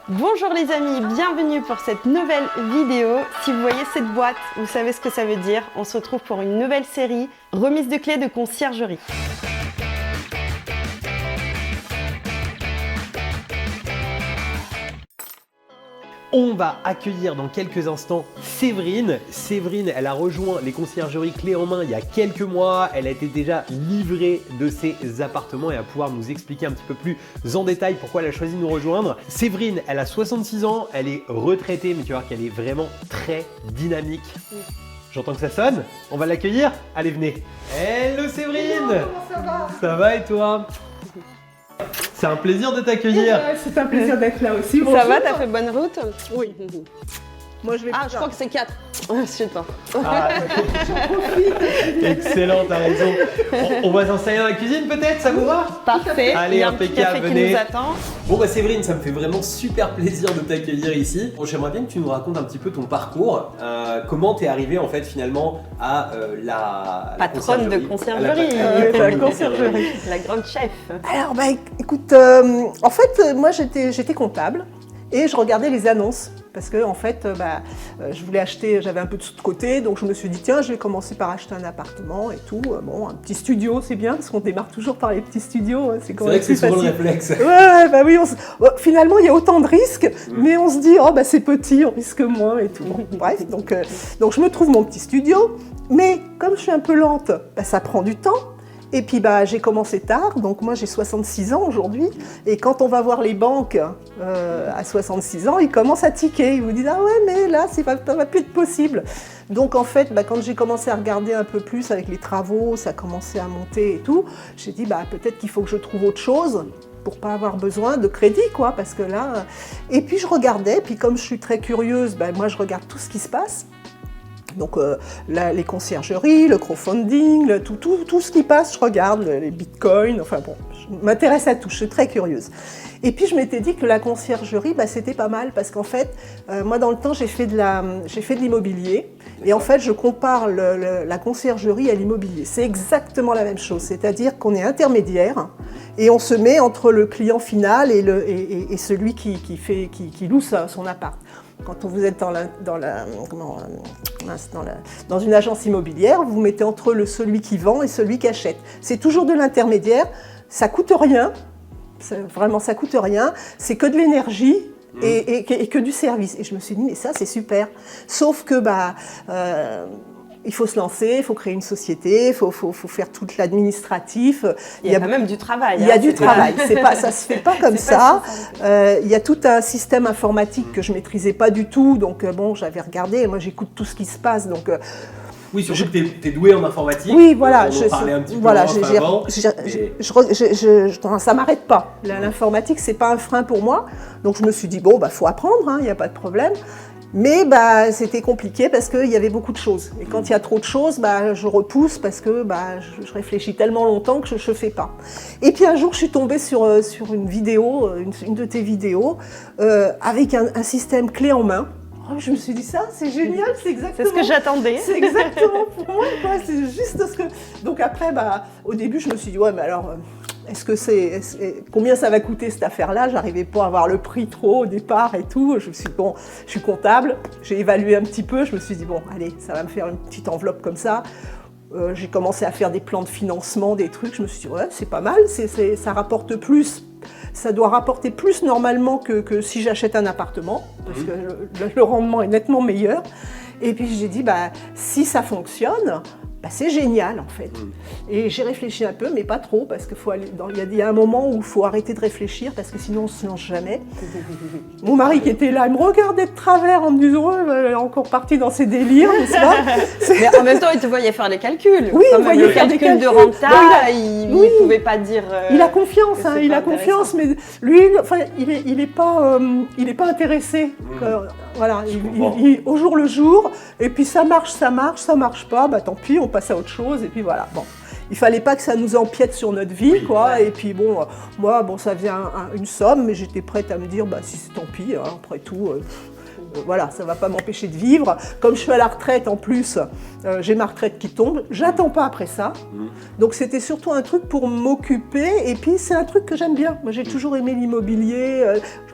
Bonjour les amis, bienvenue pour cette nouvelle vidéo. Si vous voyez cette boîte, vous savez ce que ça veut dire. On se retrouve pour une nouvelle série, remise de clés de conciergerie. On va accueillir dans quelques instants Séverine. Séverine, elle a rejoint les conciergeries clés en main il y a quelques mois. Elle a été déjà livrée de ses appartements et va pouvoir nous expliquer un petit peu plus en détail pourquoi elle a choisi de nous rejoindre. Séverine, elle a 66 ans, elle est retraitée, mais tu vas voir qu'elle est vraiment très dynamique. J'entends que ça sonne, on va l'accueillir. Allez, venez. Hello Séverine. Hello, comment ça va? Ça va et toi? C'est un plaisir de t'accueillir. C'est un plaisir d'être là aussi. Ça Bonjour. va, t'as fait bonne route? Oui. Moi, je vais Ah, je crois que c'est 4. Je sais pas. Ah, excellent, t'as raison. On va s'installer dans la cuisine peut-être, ça vous va? Parfait. Allez, Il y a un petit impeccable, café qui venez. nous attend. Bon bah Séverine, ça me fait vraiment super plaisir de t'accueillir ici. Bon, j'aimerais bien que tu nous racontes un petit peu ton parcours. Comment t'es arrivée en fait finalement à la Patronne de conciergerie. la conciergerie. La grande chef. Alors, bah, écoute, en fait, moi, j'étais comptable et je regardais les annonces. Parce que en fait, je voulais acheter, j'avais un peu de sous de côté, donc je me suis dit tiens, je vais commencer par acheter un appartement et tout. Bon, un petit studio, c'est bien parce qu'on démarre toujours par les petits studios. C'est C'est vrai que c'est souvent le réflexe. Ouais, bah oui. Finalement, il y a autant de risques, mais on se dit oh bah c'est petit, on risque moins et tout. Bon, bref, donc je me trouve mon petit studio, mais comme je suis un peu lente, bah, ça prend du temps. Et puis j'ai commencé tard, donc moi j'ai 66 ans aujourd'hui, et quand on va voir les banques à 66 ans, ils commencent à tiquer, ils vous disent « Ah ouais, mais là, ça va plus être possible ». Donc en fait, quand j'ai commencé à regarder un peu plus avec les travaux, ça commençait à monter et tout, j'ai dit peut-être qu'il faut que je trouve autre chose pour pas avoir besoin de crédit, quoi, parce que là... Et puis je regardais, puis comme je suis très curieuse, moi je regarde tout ce qui se passe. Donc les conciergeries, le crowdfunding, tout ce qui passe, je regarde, les bitcoins, enfin bon, je m'intéresse à tout, je suis très curieuse. Et puis je m'étais dit que la conciergerie, c'était pas mal parce qu'en fait, moi dans le temps, j'ai fait de l'immobilier et en fait, je compare la conciergerie à l'immobilier. C'est exactement la même chose, c'est-à-dire qu'on est intermédiaire et on se met entre le client final et celui qui loue son appart. Quand vous êtes dans une agence immobilière, vous vous mettez entre celui qui vend et celui qui achète. C'est toujours de l'intermédiaire, ça coûte rien, vraiment ça coûte rien, c'est que de l'énergie et que du service. Et je me suis dit, mais ça c'est super. Sauf que il faut se lancer, il faut créer une société, il faut faire tout l'administratif. Il y a quand même du travail. Il y a du travail, ça se fait pas comme ça. Il y a tout un système informatique que je maîtrisais pas du tout, donc j'avais regardé, moi j'écoute tout ce qui se passe, donc... Oui, surtout que tu es douée en informatique. Oui, voilà. On en parlait un petit peu avant. Ça m'arrête pas. L'informatique, c'est pas un frein pour moi, donc je me suis dit, faut apprendre, il n'y a pas de problème. Mais c'était compliqué parce qu'il y avait beaucoup de choses. Et quand il y a trop de choses, je repousse parce que je réfléchis tellement longtemps que je ne fais pas. Et puis un jour, je suis tombée sur une vidéo, une de tes vidéos, avec un système clé en main. Oh, je me suis dit ça, c'est génial, c'est exactement... C'est ce que j'attendais. C'est exactement pour moi, quoi. C'est juste ce que... Donc après, au début, je me suis dit, ouais, mais alors... combien ça va coûter cette affaire-là? J'arrivais pas à avoir le prix trop au départ et tout. Je me suis dit, je suis comptable, j'ai évalué un petit peu, je me suis dit, allez, ça va me faire une petite enveloppe comme ça. J'ai commencé à faire des plans de financement, des trucs, je me suis dit, ouais, c'est pas mal, ça rapporte plus. Ça doit rapporter plus normalement que si j'achète un appartement, parce que le rendement est nettement meilleur. Et puis j'ai dit, si ça fonctionne, c'est génial en fait. Et j'ai réfléchi un peu, mais pas trop, parce qu'il y a un moment où il faut arrêter de réfléchir, parce que sinon on ne se lance jamais. Mon mari qui était là, il me regardait de travers en me disant « elle est encore partie dans ses délires », n'est-ce pas? Mais en même temps, il te voyait faire les calculs. Oui, il voyait le faire des calcul de calculs. renta, il ne pouvait pas dire... il a confiance, il a confiance, mais lui, il n'est pas intéressé. Voilà, au jour le jour, et puis ça marche pas, tant pis, on passe à autre chose, et puis voilà. Bon, il fallait pas que ça nous empiète sur notre vie, quoi, et puis moi, ça vient une somme, mais j'étais prête à me dire, si c'est tant pis, après tout, voilà, ça ne va pas m'empêcher de vivre. Comme je suis à la retraite en plus, j'ai ma retraite qui tombe, j'attends pas après ça. Donc c'était surtout un truc pour m'occuper et puis c'est un truc que j'aime bien. Moi j'ai toujours aimé l'immobilier.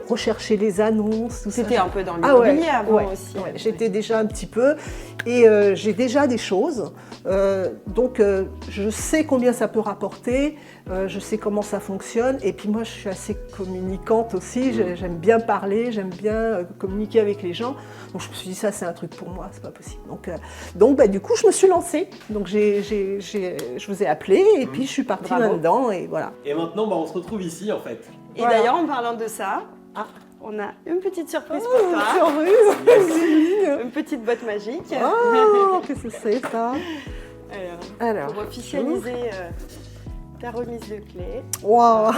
rechercher les annonces, tout ça. C'était un peu dans Ah ouais, l'immobilier avant ouais, aussi. ouais. J'étais déjà un petit peu et j'ai déjà des choses. Donc je sais combien ça peut rapporter, je sais comment ça fonctionne et puis moi je suis assez communicante aussi, j'aime bien parler, j'aime bien communiquer avec les gens. Donc je me suis dit ça c'est un truc pour moi, c'est pas possible. Donc bah, du coup je me suis lancée, donc je vous ai appelé et puis je suis partie là-dedans et voilà. Et maintenant bah, on se retrouve ici en fait. Et Voilà. d'ailleurs, en parlant de ça, on a une petite surprise pour toi. Surprise. Une petite boîte magique. Oh, qu'est-ce que c'est ça? Alors, Pour officialiser ta remise de clés. Wow.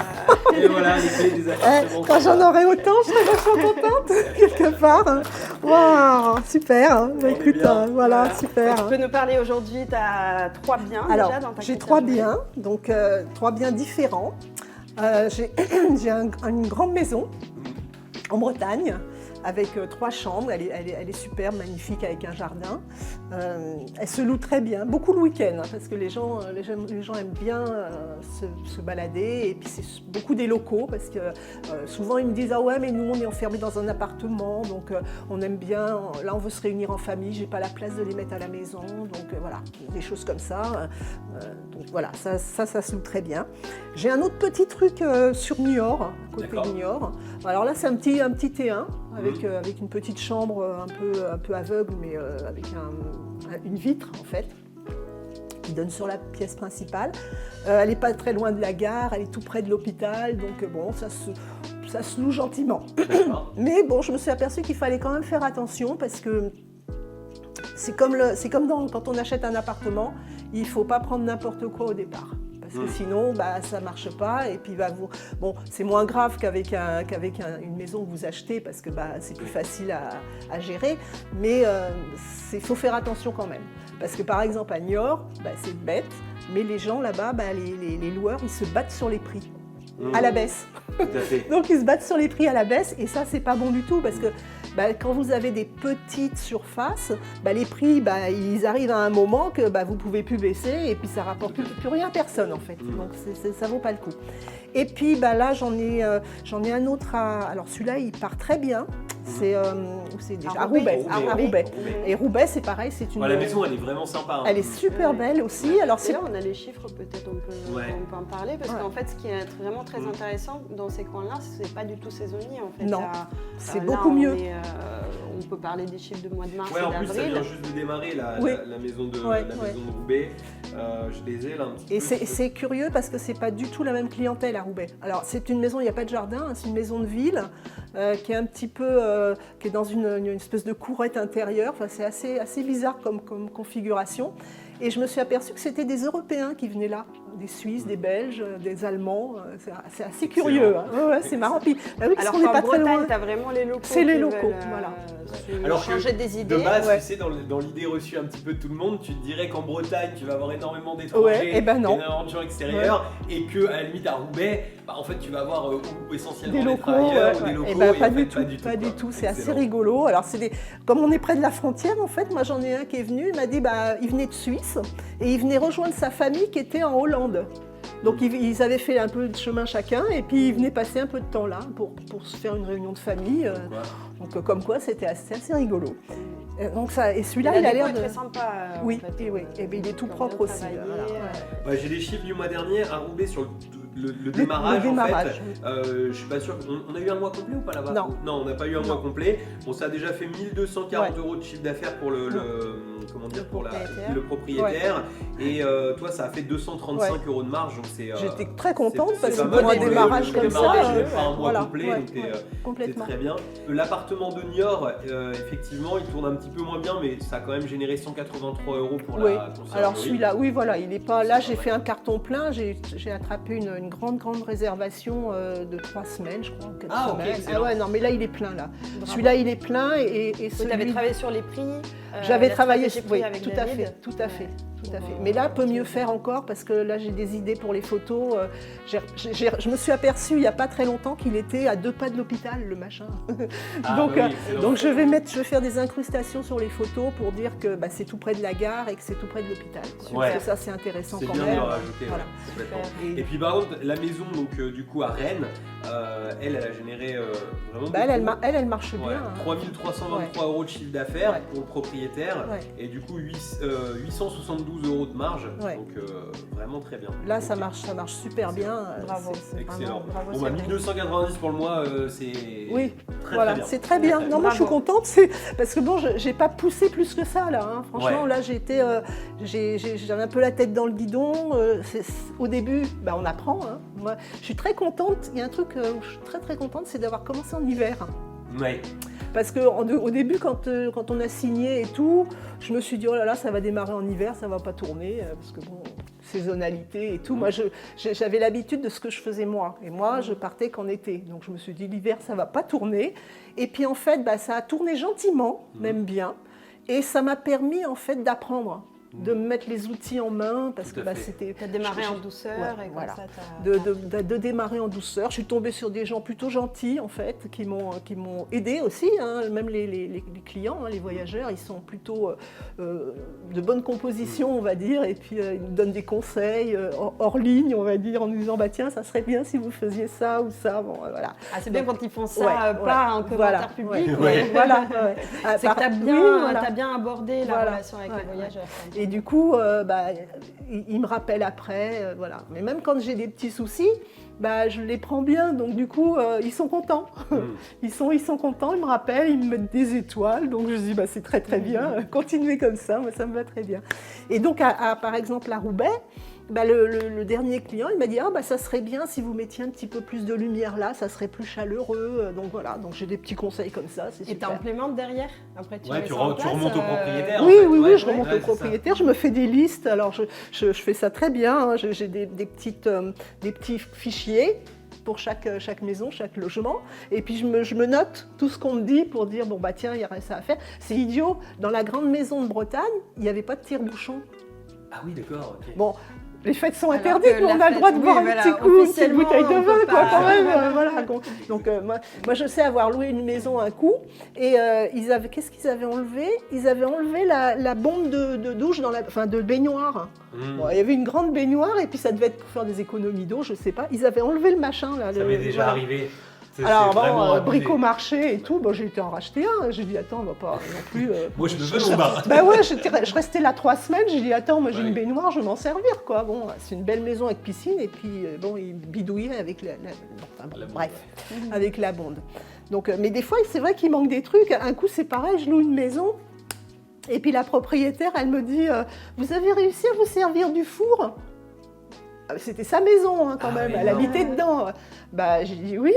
Et voilà les clés des appartements. Quand j'en aurai autant, je serai vachement contente, quelque part. Waouh, super. Bah, écoute, bien. voilà, Tu super. peux nous parler aujourd'hui, tu as 3 biens Alors, déjà dans ta j'ai 3 conciergerie. biens, donc 3 biens différents. J'ai une grande maison en Bretagne avec 3 chambres. Elle est superbe, magnifique, avec un jardin. Elle se loue très bien, beaucoup le week-end, hein, parce que les gens aiment bien se balader. Et puis c'est beaucoup des locaux, parce que souvent ils me disent « Ah ouais, mais nous on est enfermés dans un appartement, donc on aime bien, là on veut se réunir en famille, j'ai pas la place de les mettre à la maison. » Donc voilà, des choses comme ça. Donc voilà, ça se loue très bien. J'ai un autre petit truc sur Niort, à côté de Niort. Alors là c'est un petit T1 avec une petite chambre un peu aveugle, mais avec une vitre en fait, qui donne sur la pièce principale. Elle n'est pas très loin de la gare, elle est tout près de l'hôpital, donc bon, ça se loue gentiment. Mais bon, je me suis aperçue qu'il fallait quand même faire attention, parce que c'est comme quand on achète un appartement, il ne faut pas prendre n'importe quoi au départ. Parce que sinon, bah, ça ne marche pas. Et puis, bon, c'est moins grave qu'avec une maison que vous achetez, parce que bah, c'est plus facile à gérer. Mais il faut faire attention quand même. Parce que par exemple, à Niort, bah, c'est bête, mais les gens là-bas, bah, les loueurs, ils se battent sur les prix. À la baisse. Tout à fait. Donc ils se battent sur les prix à la baisse, et ça c'est pas bon du tout, parce que bah, quand vous avez des petites surfaces, bah, les prix ils arrivent à un moment que vous pouvez plus baisser, et puis ça rapporte plus rien à personne en fait. Donc ça vaut pas le coup. Et puis là j'en ai un autre alors celui-là il part très bien. C'est déjà à Roubaix. Et Roubaix c'est pareil, c'est une. La maison elle est vraiment sympa. Hein. Elle est super belle aussi. Alors Et là on a les chiffres, peut-être on peut en parler, parce qu'en fait ce qui est vraiment très intéressant dans ces coins-là, c'est pas du tout saisonnier en fait. Non, c'est beaucoup mieux. On peut parler des chiffres de mois de mars et en d'avril. plus ça vient juste de démarrer la maison de Roubaix. Je les ai là un petit peu. Et c'est curieux parce que c'est pas du tout la même clientèle à Roubaix. Alors c'est une maison, il n'y a pas de jardin, c'est une maison de ville qui est un petit peu, qui est dans une espèce de courette intérieure. Enfin, c'est assez bizarre comme configuration. Et je me suis aperçue que c'était des Européens qui venaient là, des Suisses, des Belges, des Allemands. C'est assez curieux. C'est marrant. Puis, oui, alors qu'en Bretagne, tu as vraiment les locaux. C'est les locaux, voilà. Alors changer des idées. De base, tu sais, dans l'idée reçue un petit peu de tout le monde, tu te dirais qu'en Bretagne, tu vas avoir énormément d'étrangers, énormément de gens extérieurs, et qu'à la limite à Roubaix, en fait, tu vas avoir essentiellement des locaux, des locaux. Pas du tout. C'est assez rigolo. Alors, comme on est près de la frontière, en fait, moi j'en ai un qui est venu, il m'a dit, il venait de Suisse, et il venait rejoindre sa famille qui était en Hollande. Donc ils avaient fait un peu de chemin chacun, et puis ils venaient passer un peu de temps là pour se faire une réunion de famille. Donc comme quoi c'était assez rigolo. Donc ça, et celui-là il a l'air de très sympa. Oui, et il est tout propre aussi. J'ai les chiffres du mois dernier à Roubaix sur le démarrage. En fait, je suis pas sûr. On a eu un mois complet ou pas là-bas? Non, on n'a pas eu un mois complet. Bon, ça a déjà fait 1240 € de chiffre d'affaires pour le propriétaire. Et toi, ça a fait 235 € de marge. J'étais très contente parce que pour un démarrage comme ça, un mois complet, donc c'est très bien. L'appartement de Niort, effectivement, il tourne un petit peu moins bien, mais ça a quand même généré 183 € pour la conciergerie. Alors celui-là, oui, voilà, il est pas. Là, j'ai fait un carton plein. J'ai attrapé une grande réservation de 3 semaines, je crois. 4 semaines. Ok, non, mais là, il est plein là. Celui-là, il est plein et Tu avais travaillé sur les prix. J'avais la travaillé, stratégie oui, prise avec tout David. à fait. Mais là, peut mieux faire encore parce que là, j'ai des idées pour les photos. Je me suis aperçue il n'y a pas très longtemps qu'il était à 2 pas de l'hôpital, le machin. Donc je vais faire des incrustations sur les photos pour dire que c'est tout près de la gare et que c'est tout près de l'hôpital. Parce que ça, c'est intéressant quand même. C'est bien de le rajouter, Voilà. complètement. Et puis par contre, la maison, donc du coup à Rennes, elle a généré vraiment Elle marche bien. 3 323 € de chiffre d'affaires pour le propriétaire et du coup 872 € de marge, donc vraiment très bien. Là, ça marche super bien. Bravo. C'est excellent. Bravo, Bon, 1290 pour le mois, c'est très bien. C'est très bien. Non, moi je suis contente, parce que bon, j'ai pas poussé plus que ça là. Hein. Franchement, là j'avais un peu la tête dans le guidon. Au début, on apprend. Hein. Moi, je suis très contente. Il y a un truc où je suis très contente, c'est d'avoir commencé en hiver. Ouais. Parce qu'au début, quand on a signé et tout, je me suis dit, oh là là, ça va démarrer en hiver, ça va pas tourner, parce que bon, saisonnalité et tout. Moi, j'avais l'habitude de ce que je faisais moi. Et moi, je partais qu'en été. Donc je me suis dit, l'hiver, ça va pas tourner. Et puis en fait, ça a tourné gentiment, même bien. Et ça m'a permis en fait d'apprendre. De me mettre les outils en main parce que c'était. Tu as démarré en douceur et voilà. comme ça, de démarrer en douceur. Je suis tombée sur des gens plutôt gentils en fait qui m'ont aidée aussi. Hein. Même les clients, hein, les voyageurs, ils sont plutôt de bonne composition, on va dire. Et puis ils nous donnent des conseils hors ligne, on va dire, en nous disant tiens, ça serait bien si vous faisiez ça ou ça. Bon, voilà. C'est bien quand ils font ça, pas en commentaire public. Voilà. C'est que tu as bien abordé la relation avec les voyageurs. Et du coup, ils me rappellent après, voilà. Mais même quand j'ai des petits soucis, je les prends bien. Donc du coup, ils sont contents. Ils sont contents, ils me rappellent, ils me mettent des étoiles. Donc je dis, c'est très bien, continuez comme ça, moi ça me va très bien. Et donc, par exemple, à Roubaix, le dernier client, il m'a dit ça serait bien si vous mettiez un petit peu plus de lumière là, ça serait plus chaleureux. Donc voilà, donc j'ai des petits conseils comme ça, c'est super. Et tu implémentes derrière. Après tu remontes au propriétaire. Oui, je remonte au propriétaire, je me fais des listes. Alors je fais ça très bien, hein. J'ai des petits fichiers pour chaque maison, chaque logement. Et puis je me note tout ce qu'on me dit pour dire tiens, il y aurait ça à faire. C'est idiot, dans la grande maison de Bretagne, il n'y avait pas de tire-bouchon. Ah oui, d'accord. Okay. Bon, les fêtes sont interdites, mais on a le droit de boire un petit coup, une petite bouteille de vin, quand même. Voilà. Donc moi, je sais avoir loué une maison un coup, et qu'est-ce qu'ils avaient enlevé ? Ils avaient enlevé la bombe de douche, de baignoire. Bon, il y avait une grande baignoire, et puis ça devait être pour faire des économies d'eau, je sais pas. Ils avaient enlevé le machin. Là, ça m'est déjà arrivé. Alors bricomarché et tout, j'ai été en racheter un. J'ai dit attends, on va pas non plus. Moi je me veux bar. Je restais là 3 semaines. J'ai dit attends, moi j'ai une baignoire, je vais m'en servir quoi. Bon, c'est une belle maison avec piscine et puis il bidouillait avec avec la bonde. Donc, mais des fois c'est vrai qu'il manque des trucs. Un coup c'est pareil, je loue une maison. Et puis la propriétaire, elle me dit vous avez réussi à vous servir du four ? C'était sa maison hein, quand même, elle habitait dedans. J'ai dit oui,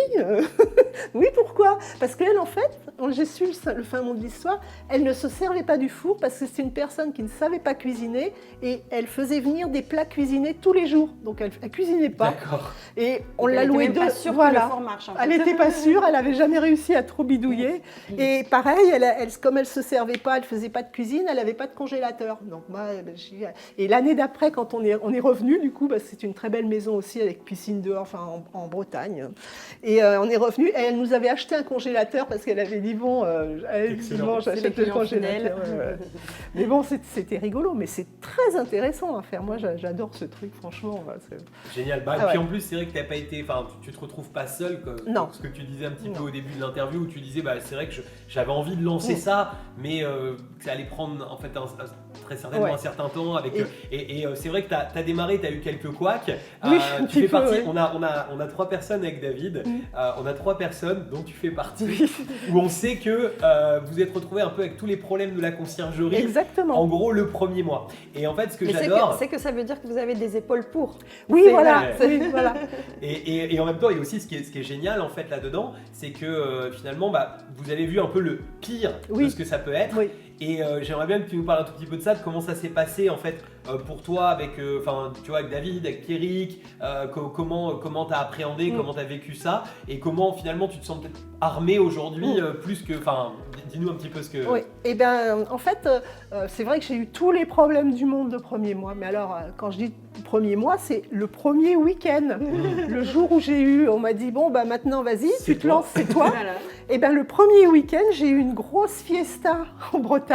oui pourquoi ? Parce qu'elle en fait, j'ai su le fin mot de l'histoire, elle ne se servait pas du four parce que c'est une personne qui ne savait pas cuisiner et elle faisait venir des plats cuisinés tous les jours. Donc elle ne cuisinait pas. D'accord. Et on l'a loué deux. Voilà. Que le four marche, en fait. Elle n'était pas sûre, elle n'avait jamais réussi à trop bidouiller. Et pareil, comme elle ne se servait pas, elle ne faisait pas de cuisine, elle n'avait pas de congélateur. Donc moi, et l'année d'après, quand on est revenu, du coup, c'est une très belle maison aussi avec piscine dehors, en Bretagne. Et on est revenu, et elle nous avait acheté un congélateur parce qu'elle avait dit j'achète le congélateur. Mais bon, c'était rigolo, mais c'est très intéressant à faire. Moi, j'adore ce truc, franchement. Génial. Et puis en plus, c'est vrai que t'as pas été, tu te retrouves pas seul, comme ce que tu disais un petit peu au début de l'interview où tu disais, c'est vrai que j'avais envie de lancer ça, mais que ça allait prendre en fait très certainement un certain temps. Et c'est vrai que t'as démarré, t'as eu quelques couacs. Tu fais partie. On a 3 personnes avec David. On a 3 personnes dont tu fais partie. Où on sait que vous êtes retrouvés un peu avec tous les problèmes de la conciergerie. Exactement. En gros, le premier mois. Et en fait, ce que j'adore, c'est que ça veut dire que vous avez des épaules pour. Oui, voilà. Et en même temps, il y a aussi ce qui est génial en fait là-dedans, c'est que finalement, vous avez vu un peu le pire de ce que ça peut être. Et j'aimerais bien que tu nous parles un tout petit peu de ça, de comment ça s'est passé en fait pour toi avec, tu vois, avec David, avec Pierrick, comment tu as appréhendé, comment tu as vécu ça et comment finalement tu te sens peut-être armé aujourd'hui plus que, dis-nous un petit peu ce que… Oui, et bien en fait, c'est vrai que j'ai eu tous les problèmes du monde le premier mois, mais alors quand je dis premier mois, c'est le premier week-end. Le jour où on m'a dit, bon, bah maintenant vas-y, tu te lances, c'est toi. Voilà. Et bien le premier week-end, j'ai eu une grosse fiesta en Bretagne,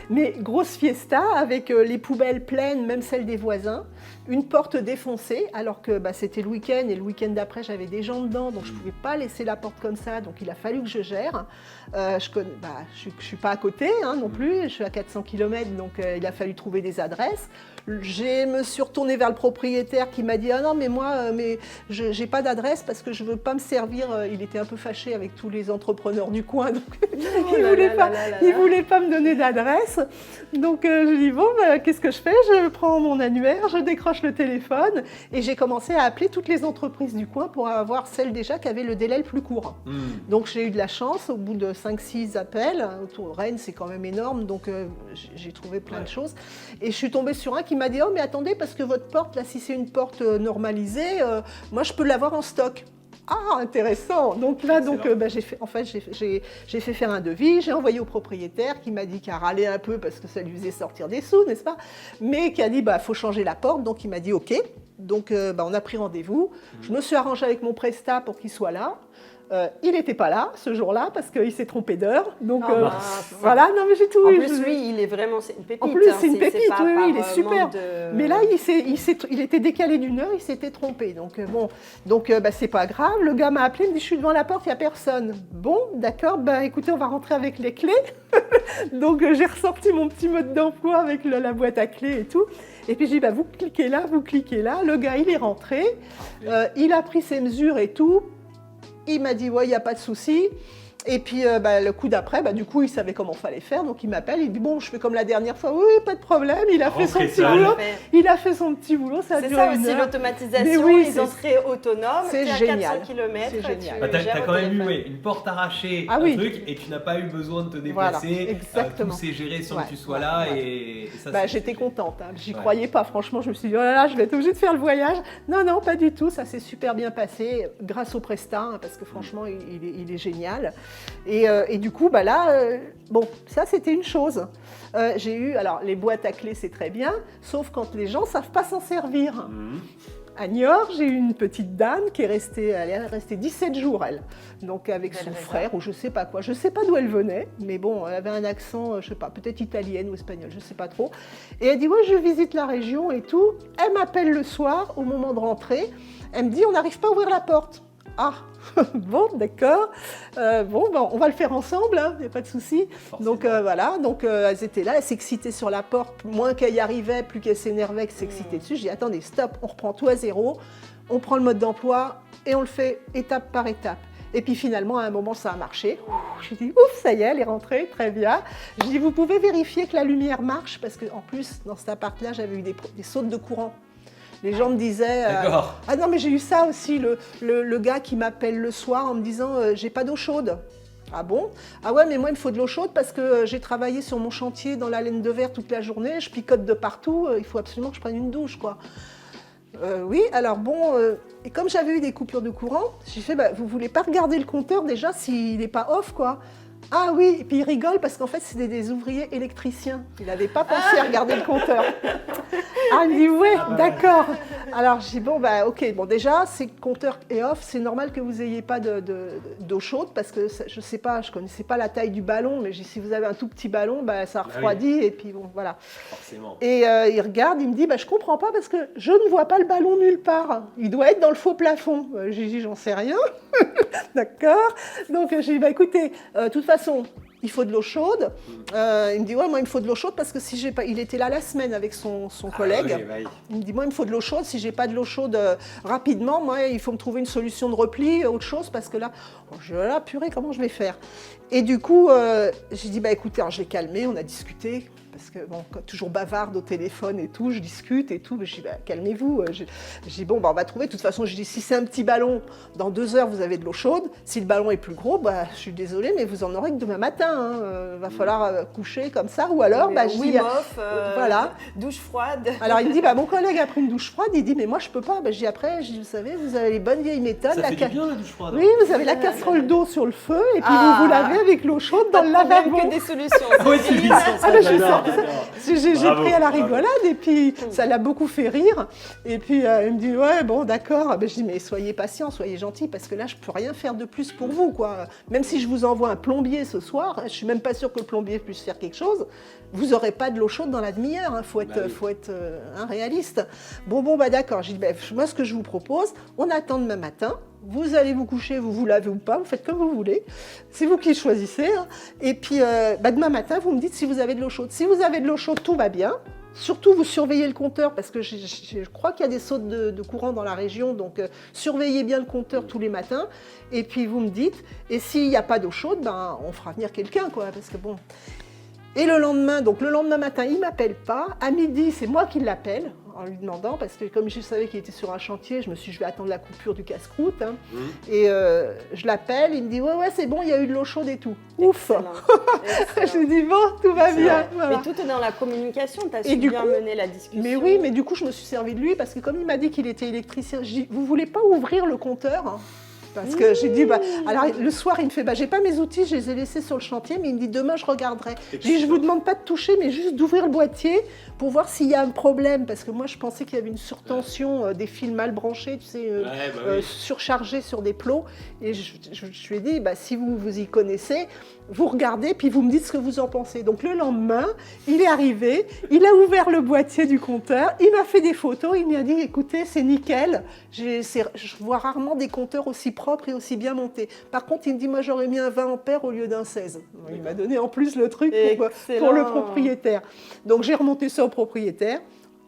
mais grosse fiesta avec les poubelles pleines, même celles des voisins, une porte défoncée, alors que c'était le week-end et le week-end d'après, j'avais des gens dedans, donc je ne pouvais pas laisser la porte comme ça, donc il a fallu que je gère. Je ne suis pas à côté non plus, je suis à 400 km, donc il a fallu trouver des adresses. Je me suis retournée vers le propriétaire qui m'a dit « Ah non, mais moi, je n'ai pas d'adresse parce que je ne veux pas me servir. » Il était un peu fâché avec tous les entrepreneurs du coin, donc il ne voulait pas me donner d'adresse. Donc je dis « Bon, qu'est-ce que je fais ?» Je prends mon annuaire, je décroche le téléphone et j'ai commencé à appeler toutes les entreprises du coin pour avoir celles déjà qui avaient le délai le plus court. Donc j'ai eu de la chance, au bout de 5-6 appels, autour de Rennes, c'est quand même énorme, donc j'ai trouvé plein de choses. Et je suis tombée sur un qui m'a dit « Oh mais attendez, parce que votre porte, là, si c'est une porte normalisée, moi je peux l'avoir en stock. » Ah, intéressant. Donc là, j'ai fait faire un devis, j'ai envoyé au propriétaire qui m'a dit qu'il a râlé un peu parce que ça lui faisait sortir des sous, n'est-ce pas? Mais qui a dit faut changer la porte, donc il m'a dit OK. Donc on a pris rendez-vous. Je me suis arrangée avec mon prestat pour qu'il soit là. Il n'était pas là ce jour-là parce qu'il s'est trompé d'heure. Donc voilà, non mais j'ai tout. En plus, lui, il est vraiment, c'est une pépite. En plus, c'est une pépite, oui, il est super. De... Mais là, il était décalé d'une heure, il s'était trompé. Donc c'est pas grave. Le gars m'a appelé, il me dit je suis devant la porte, il n'y a personne. Bon, d'accord, écoutez, on va rentrer avec les clés. Donc j'ai ressorti mon petit mode d'emploi avec la boîte à clés et tout. Et puis j'ai dit vous cliquez là, vous cliquez là. Le gars, il est rentré, il a pris ses mesures et tout. Il m'a dit, ouais, il n'y a pas de souci. Et puis, le coup d'après, du coup, il savait comment fallait faire. Donc, il m'appelle, il dit, bon, je fais comme la dernière fois. Oui, pas de problème. Il a fait son petit boulot. Il a fait son petit boulot, ça a duré une heure. C'est ça aussi, l'automatisation. Ils en seraient autonomes. C'est génial. 400 km. C'est génial. Tu as quand même eu une porte arrachée, un truc, et tu n'as pas eu besoin de te déplacer. Voilà, tout s'est géré sans que tu sois là. Et ça, j'étais contente. J'y croyais pas. Franchement, je me suis dit, oh là là, je vais être obligée de faire le voyage. Non, non, pas du tout. Ça s'est super bien passé grâce au prestat, parce que franchement, il est génial. Et du coup, ça c'était une chose. J'ai eu, alors les boîtes à clés c'est très bien, sauf quand les gens ne savent pas s'en servir. À Niort, j'ai eu une petite dame qui est restée 17 jours, elle. Donc avec son frère ou je sais pas quoi. Je sais pas d'où elle venait, mais bon, elle avait un accent, je sais pas, peut-être italienne ou espagnole, je sais pas trop. Et elle dit, ouais, je visite la région et tout. Elle m'appelle le soir, au moment de rentrer. Elle me dit, on n'arrive pas à ouvrir la porte. Ah, bon, d'accord. On va le faire ensemble, il n'y a pas de souci. Donc voilà, elles étaient là, elles s'excitaient sur la porte. Moins qu'elles y arrivaient, plus qu'elles s'énervaient, qu'elles s'excitaient dessus. Je dis, attendez, stop, on reprend tout à zéro. On prend le mode d'emploi et on le fait étape par étape. Et puis finalement, à un moment, ça a marché. Je dis, ouf, ça y est, elle est rentrée, très bien. Je dis, vous pouvez vérifier que la lumière marche, parce qu'en plus, dans cet appart-là, j'avais eu des sautes de courant. Les gens me disaient ah non mais j'ai eu ça aussi, le gars qui m'appelle le soir en me disant j'ai pas d'eau chaude. Ah bon? Ah ouais mais moi il me faut de l'eau chaude parce que j'ai travaillé sur mon chantier dans la laine de verre toute la journée, je picote de partout, il faut absolument que je prenne une douche quoi. Oui, alors bon, et comme j'avais eu des coupures de courant, j'ai fait vous voulez pas regarder le compteur déjà s'il n'est pas off quoi? Ah oui, et puis il rigole parce qu'en fait, c'était des ouvriers électriciens. Il n'avait pas pensé à regarder le compteur. Ah, il me dit, ouais, d'accord. Alors, je dis, ok, déjà, si le compteur est off, c'est normal que vous n'ayez pas d'eau chaude parce que, je sais pas, je connaissais pas la taille du ballon, mais si vous avez un tout petit ballon, ça refroidit et puis bon, voilà. Forcément. Et il regarde, il me dit, je comprends pas parce que je ne vois pas le ballon nulle part. Il doit être dans le faux plafond. J'ai dit, j'en sais rien. D'accord. Donc, j'ai dit, écoutez, de toute façon, il faut de l'eau chaude. Il me dit, ouais, moi, il me faut de l'eau chaude parce que si j'ai pas... Il était là la semaine avec son collègue. Il me dit, moi, il me faut de l'eau chaude. Si j'ai pas de l'eau chaude rapidement, moi, il faut me trouver une solution de repli, autre chose, parce que là, purée, comment je vais faire? Et du coup, j'ai dit, écoutez, alors, je l'ai calmé, on a discuté. parce que bon, toujours bavarde au téléphone et tout, je discute et tout, mais je dis calmez-vous, je dis bon, on va trouver, de toute façon, je dis si c'est un petit ballon, dans 2 heures vous avez de l'eau chaude, si le ballon est plus gros, je suis désolée, mais vous en aurez que demain matin, va falloir coucher comme ça, ou alors, je dis, voilà, douche froide. Alors il me dit, mon collègue a pris une douche froide, il dit, mais moi je peux pas, je dis après, vous savez, vous avez les bonnes vieilles méthodes. Ça fait du bien la douche froide. Oui, vous avez la casserole d'eau sur le feu, et puis vous lavez avec l'eau chaude dans le lavabo. Que des solutions. J'ai pris à la rigolade, et puis ça l'a beaucoup fait rire. Et puis il me dit, ouais, bon, d'accord. Je dis, mais soyez patient, soyez gentil, parce que là, je peux rien faire de plus pour vous, quoi. Même si je vous envoie un plombier ce soir, je suis même pas sûre que le plombier puisse faire quelque chose. Vous n'aurez pas de l'eau chaude dans la demi-heure, faut être réaliste. Bon, d'accord. J'ai dit, moi, ce que je vous propose, on attend demain matin. Vous allez vous coucher, vous lavez ou pas, vous faites comme vous voulez. C'est vous qui choisissez. Et puis, demain matin, vous me dites si vous avez de l'eau chaude. Si vous avez de l'eau chaude, tout va bien. Surtout, vous surveillez le compteur, parce que je crois qu'il y a des sautes de courant dans la région, donc surveillez bien le compteur tous les matins. Et puis, vous me dites, et s'il n'y a pas d'eau chaude, on fera venir quelqu'un, quoi, parce que bon... Et le lendemain matin, il ne m'appelle pas. À midi, c'est moi qui l'appelle en lui demandant, parce que comme je savais qu'il était sur un chantier, je me suis dit, je vais attendre la coupure du casse-croûte. Et je l'appelle, il me dit, ouais, c'est bon, il y a eu de l'eau chaude et tout. Ouf. Je lui dis, bon, tout va bien. Voilà. Mais tout est dans la communication, tu as su bien mener la discussion. Mais oui, mais du coup, je me suis servi de lui, parce que comme il m'a dit qu'il était électricien, je dis, vous voulez pas ouvrir le compteur ? Parce que j'ai dit, alors le soir, il me fait, j'ai pas mes outils, je les ai laissés sur le chantier, mais il me dit, demain, je regarderai. Je dis, je vous demande pas de toucher, mais juste d'ouvrir le boîtier pour voir s'il y a un problème. Parce que moi, je pensais qu'il y avait une surtension, des fils mal branchés, tu sais, surchargés sur des plots. Et je lui ai dit, si vous y connaissez, vous regardez, puis vous me dites ce que vous en pensez. Donc le lendemain, il est arrivé, il a ouvert le boîtier du compteur, il m'a fait des photos, il m'a dit, écoutez, c'est nickel, je vois rarement des compteurs aussi propres et aussi bien montés. Par contre, il me dit, moi j'aurais mis un 20 ampères au lieu d'un 16. Il m'a donné en plus le truc pour le propriétaire. Donc j'ai remonté ça au propriétaire,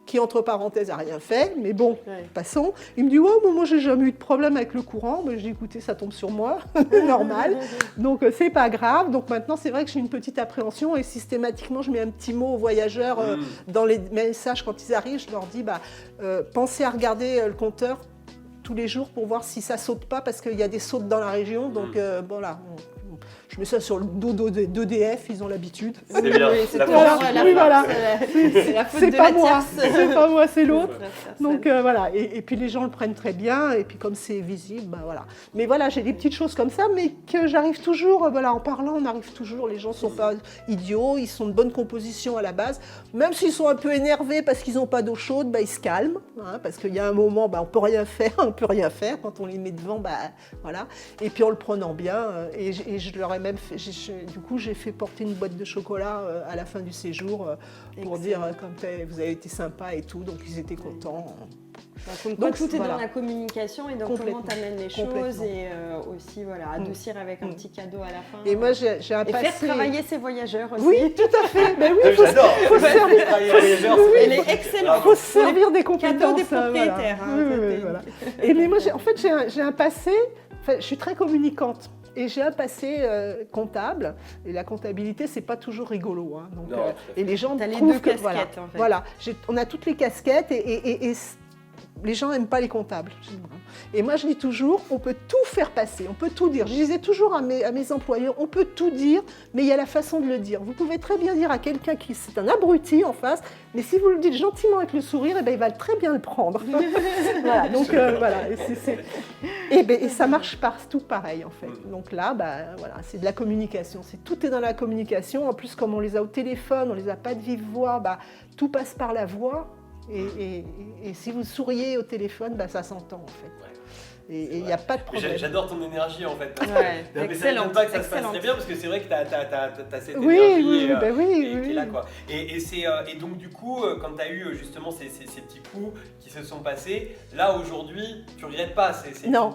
qui entre parenthèses n'a rien fait, mais bon, passons. Il me dit, moi j'ai jamais eu de problème avec le courant. Mais je dis, écoutez, ça tombe sur moi, normal. Donc c'est pas grave. Donc maintenant, c'est vrai que j'ai une petite appréhension et systématiquement, je mets un petit mot aux voyageurs dans les messages quand ils arrivent. Je leur dis, pensez à regarder le compteur tous les jours pour voir si ça saute pas, parce qu'il y a des sautes dans la région. Donc voilà. Je mets ça sur le dos d'EDF, ils ont l'habitude. C'est bien. C'est la faute de la tierce. C'est pas moi, c'est l'autre. Donc voilà, et puis les gens le prennent très bien, et puis comme c'est visible, voilà. Mais voilà, j'ai des petites choses comme ça, mais que j'arrive toujours, en parlant, on arrive toujours, les gens sont pas idiots, ils sont de bonne composition à la base. Même s'ils sont un peu énervés parce qu'ils n'ont pas d'eau chaude, ils se calment, parce qu'il y a un moment, on peut rien faire quand on les met devant, voilà. Et puis en le prenant bien, et je leur ai même fait, du coup, j'ai fait porter une boîte de chocolat à la fin du séjour pour dire comme vous avez été sympa et tout, donc ils étaient contents. Donc tout est dans la communication et dans comment tu amènes les choses et aussi adoucir avec un petit cadeau à la fin. Et moi j'ai un passé... Et faire travailler ses voyageurs aussi. Oui, tout à fait. Oui, j'adore. Faut servir... Elle est excellente. Il faut se servir des compétences. Cadeau des propriétaires. Voilà. Et mais moi j'ai un passé, je suis très communicante. Et j'ai un passé comptable, et la comptabilité, c'est pas toujours rigolo. Donc, et les gens trouvent les deux casquettes, en fait. Voilà, on a toutes les casquettes, et les gens n'aiment pas les comptables. Et moi, je dis toujours, on peut tout faire passer, on peut tout dire. Je disais toujours à mes employeurs, on peut tout dire, mais il y a la façon de le dire. Vous pouvez très bien dire à quelqu'un qui c'est un abruti en face, mais si vous le dites gentiment avec le sourire, il va très bien le prendre. Voilà, donc voilà. Et ça marche partout pareil, en fait. Donc là, voilà, c'est de la communication. Tout est dans la communication. En plus, comme on les a au téléphone, on les a pas de vive voix, tout passe par la voix. Et si vous souriez au téléphone, ça s'entend en fait. Et il n'y a pas de problème. J'adore ton énergie en fait. Excellent. Pas que ça se passe très bien parce que c'est vrai que tu as cette énergie qui est là quoi. Et donc du coup, quand tu as eu justement ces petits coups qui se sont passés, là aujourd'hui, tu regrettes pas Non,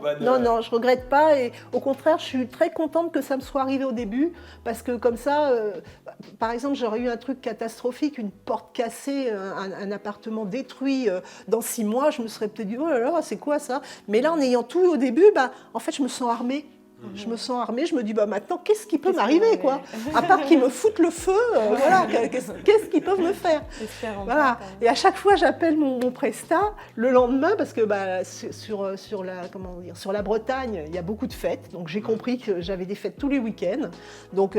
je regrette pas et au contraire, je suis très contente que ça me soit arrivé au début parce que comme ça, par exemple, j'aurais eu un truc catastrophique, une porte cassée, un appartement détruit dans 6 mois, je me serais peut-être dit oh là là, c'est quoi ça? Mais là, en ayant tout au début, en fait, je me sens armée. Je me sens armée, je me dis, bah maintenant, qu'est-ce qui peut m'arriver, quoi? À part qu'ils me foutent le feu, voilà, qu'est-ce qu'ils peuvent me faire? Voilà. Et à chaque fois, j'appelle mon prestat le lendemain, parce que sur la Bretagne, il y a beaucoup de fêtes, donc j'ai compris que j'avais des fêtes tous les week-ends. Donc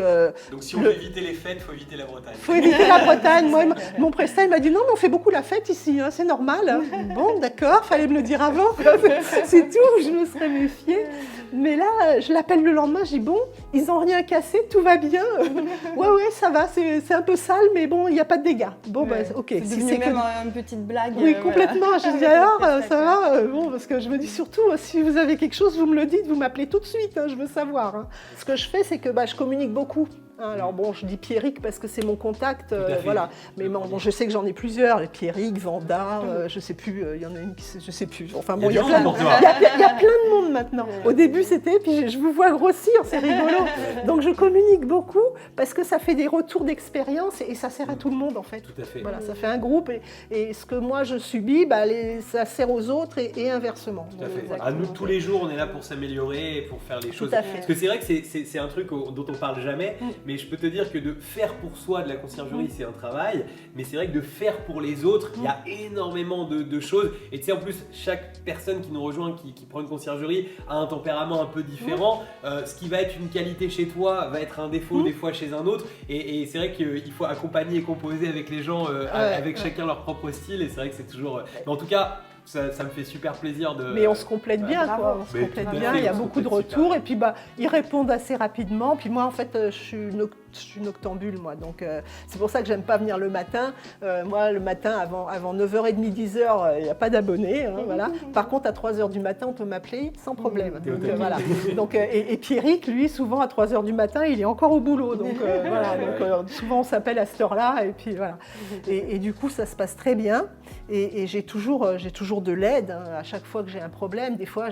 si on veut éviter les fêtes, il faut éviter la Bretagne. Il faut éviter la Bretagne. Moi, mon prestat, il m'a dit, non, mais on fait beaucoup la fête ici, hein, c'est normal. Bon, d'accord, fallait me le dire avant, c'est tout, je me serais méfiée. Mais là, je l'appelle le lendemain, je dis bon, ils n'ont rien cassé, tout va bien. Ouais, ça va, c'est un peu sale, mais bon, il n'y a pas de dégâts. Bon, ok. C'est devenu même une petite blague. Oui, complètement. Voilà. Je dis alors, ça va bon, parce que je me dis surtout, si vous avez quelque chose, vous me le dites, vous m'appelez tout de suite, hein, je veux savoir. Hein. Ce que je fais, c'est que je communique beaucoup. Alors bon, je dis Pierrick parce que c'est mon contact, voilà. Mais bon, je sais que j'en ai plusieurs, Pierrick, Vanda, je sais plus, il y en a une qui, je sais plus. Enfin bon, il y a plein de monde maintenant. Au début c'était, puis je vous vois grossir, c'est rigolo. Donc je communique beaucoup parce que ça fait des retours d'expérience et ça sert à tout le monde en fait. Tout à fait. Voilà, ça fait un groupe et ce que moi je subis, ça sert aux autres et inversement. Tout à fait. À nous tous les jours, on est là pour s'améliorer et pour faire les choses. Tout à fait. Parce que c'est vrai que c'est un truc dont on parle jamais. Mais je peux te dire que de faire pour soi de la conciergerie, c'est un travail. Mais c'est vrai que de faire pour les autres, il y a énormément de choses. Et tu sais, en plus, chaque personne qui nous rejoint, qui prend une conciergerie, a un tempérament un peu différent. Ce qui va être une qualité chez toi va être un défaut des fois chez un autre. Et c'est vrai qu'il faut accompagner et composer avec les gens, avec chacun leur propre style. Et c'est vrai que c'est toujours… Mais en tout cas… Ça me fait super plaisir de… Mais on se complète bien, quoi. On se complète bien, il y a beaucoup de retours. Et puis, ils répondent assez rapidement. Puis moi, en fait, je suis noctambule, moi. Donc, c'est pour ça que j'aime pas venir le matin. Moi, le matin, avant 9h30, 10h, il n'y a pas d'abonnés. Hein, voilà. Par contre, à 3h du matin, on peut m'appeler sans problème. Donc, voilà. Donc, et Pierrick, lui, souvent, à 3h du matin, il est encore au boulot. Donc, voilà. Donc, souvent, on s'appelle à cette heure-là. Et puis, voilà. Et du coup, ça se passe très bien. Et j'ai toujours de l'aide hein, à chaque fois que j'ai un problème. Des fois,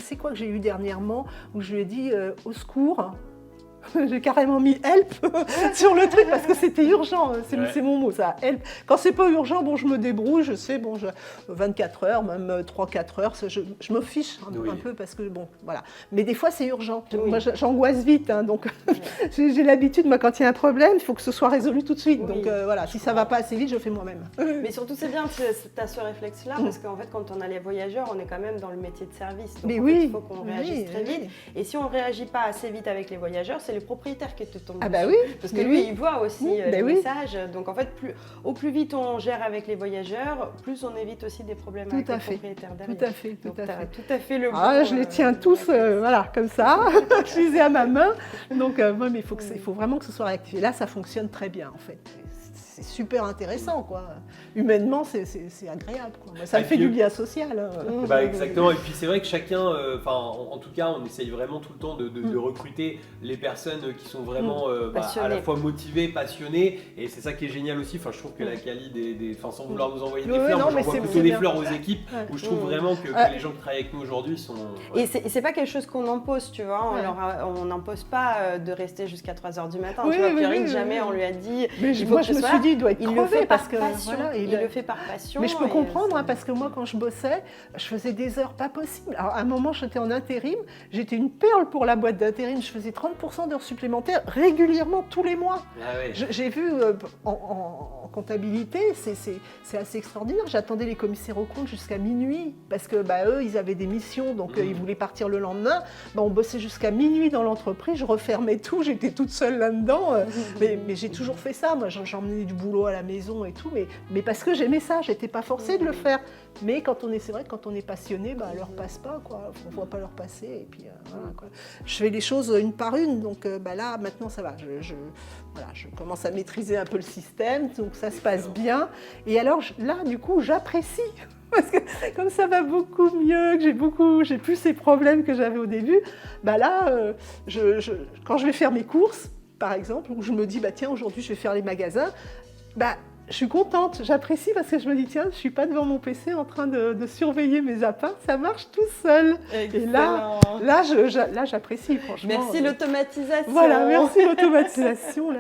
c'est quoi que j'ai eu dernièrement où je lui ai dit au secours. J'ai carrément mis help sur le truc parce que c'était urgent, c'est mon mot ça, help. Quand c'est pas urgent, bon je me débrouille, je sais, 24 heures, même 3-4 heures, je me fiche un peu parce que bon, voilà. Mais des fois c'est urgent, moi j'angoisse vite, hein, donc j'ai l'habitude, moi quand il y a un problème, il faut que ce soit résolu tout de suite, donc voilà, si ça va pas assez vite, je fais moi-même. Mais surtout c'est bien que tu as ce réflexe-là parce qu'en fait quand on a les voyageurs, on est quand même dans le métier de service, donc mais il faut qu'on réagisse très vite, et si on réagit pas assez vite avec les voyageurs, c'est le propriétaire qui te tombe dessus. Bah oui, parce que lui, il voit aussi les messages. Donc en fait, au plus vite on gère avec les voyageurs, plus on évite aussi des problèmes avec les propriétaires derrière. Tout à fait, tout à fait le bon. Je les tiens tous, voilà, comme ça. Je les ai à ma main. Donc, mais il faut vraiment que ce soit réactivé. Là, ça fonctionne très bien, en fait. C'est super intéressant, quoi. Humainement, c'est agréable, quoi. Ça me fait du lien social. Hein. Exactement. Et puis c'est vrai que chacun, en tout cas, on essaye vraiment tout le temps de recruter les personnes qui sont vraiment à la fois motivées, passionnées. Et c'est ça qui est génial aussi. Enfin, je trouve que la quali sans vouloir nous envoyer des fleurs, moi, j'envoie plutôt des fleurs aux équipes où je trouve vraiment que les gens qui travaillent avec nous aujourd'hui sont… Et c'est pas quelque chose qu'on impose, tu vois. On n'impose pas de rester jusqu'à 3h du matin. Tu vois, Pierrick, jamais on lui a dit… Moi, je me suis dit, il doit être crevé parce que il le fait par passion. Mais je peux comprendre parce que moi, quand je bossais, je faisais des heures pas possibles. Alors, à un moment, j'étais en intérim, j'étais une perle pour la boîte d'intérim. Je faisais 30% d'heures supplémentaires régulièrement tous les mois. J'ai vu en comptabilité, c'est assez extraordinaire. J'attendais les commissaires aux comptes jusqu'à minuit parce que eux, ils avaient des missions, donc ils voulaient partir le lendemain. On bossait jusqu'à minuit dans l'entreprise, je refermais tout, j'étais toute seule là-dedans. Mais j'ai toujours fait ça. Moi, j'emmenais du boulot à la maison et tout, mais parce que j'aimais ça, j'étais pas forcée de le faire. Mais c'est vrai que quand on est passionné, l'heure passe pas, quoi. On voit pas l'heure passer et puis voilà, quoi. Je fais les choses une par une, donc là maintenant ça va. Je commence à maîtriser un peu le système, donc ça se passe bien. Et alors là, du coup, j'apprécie. Parce que comme ça va beaucoup mieux, que j'ai plus ces problèmes que j'avais au début, là, quand je vais faire mes courses, par exemple, où je me dis, tiens, aujourd'hui, je vais faire les magasins, je suis contente, j'apprécie parce que je me dis, tiens, je ne suis pas devant mon PC en train de surveiller mes appâts, ça marche tout seul. Excellent. Et là, j'apprécie, franchement. Merci l'automatisation. Voilà, merci l'automatisation.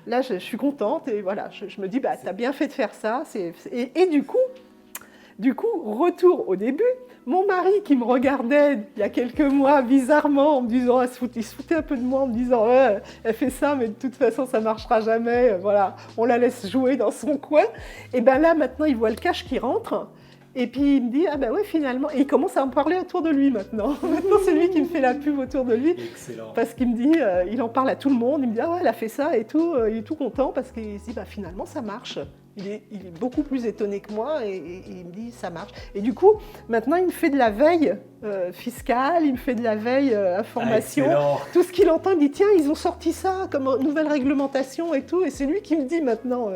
Là, je suis contente et voilà, je me dis, tu as bien fait de faire ça. Et du coup, Du coup, retour au début, mon mari qui me regardait il y a quelques mois bizarrement en me disant, il se foutait un peu de moi en me disant, elle fait ça, mais de toute façon ça marchera jamais, voilà, on la laisse jouer dans son coin. Et bien là, maintenant, il voit le cash qui rentre. Et puis il me dit, ah ben ouais, finalement, et il commence à en parler autour de lui maintenant. Maintenant, c'est lui qui me fait la pub autour de lui. Excellent. Parce qu'il me dit, il en parle à tout le monde, il me dit, ah ouais, elle a fait ça et tout, il est tout content parce qu'il se dit, bah finalement, ça marche. Il est beaucoup plus étonné que moi et il me dit, ça marche. Et du coup, maintenant, il me fait de la veille fiscale, il me fait de la veille information. Tout ce qu'il entend, il dit, tiens, ils ont sorti ça comme nouvelle réglementation et tout. Et c'est lui qui me dit maintenant.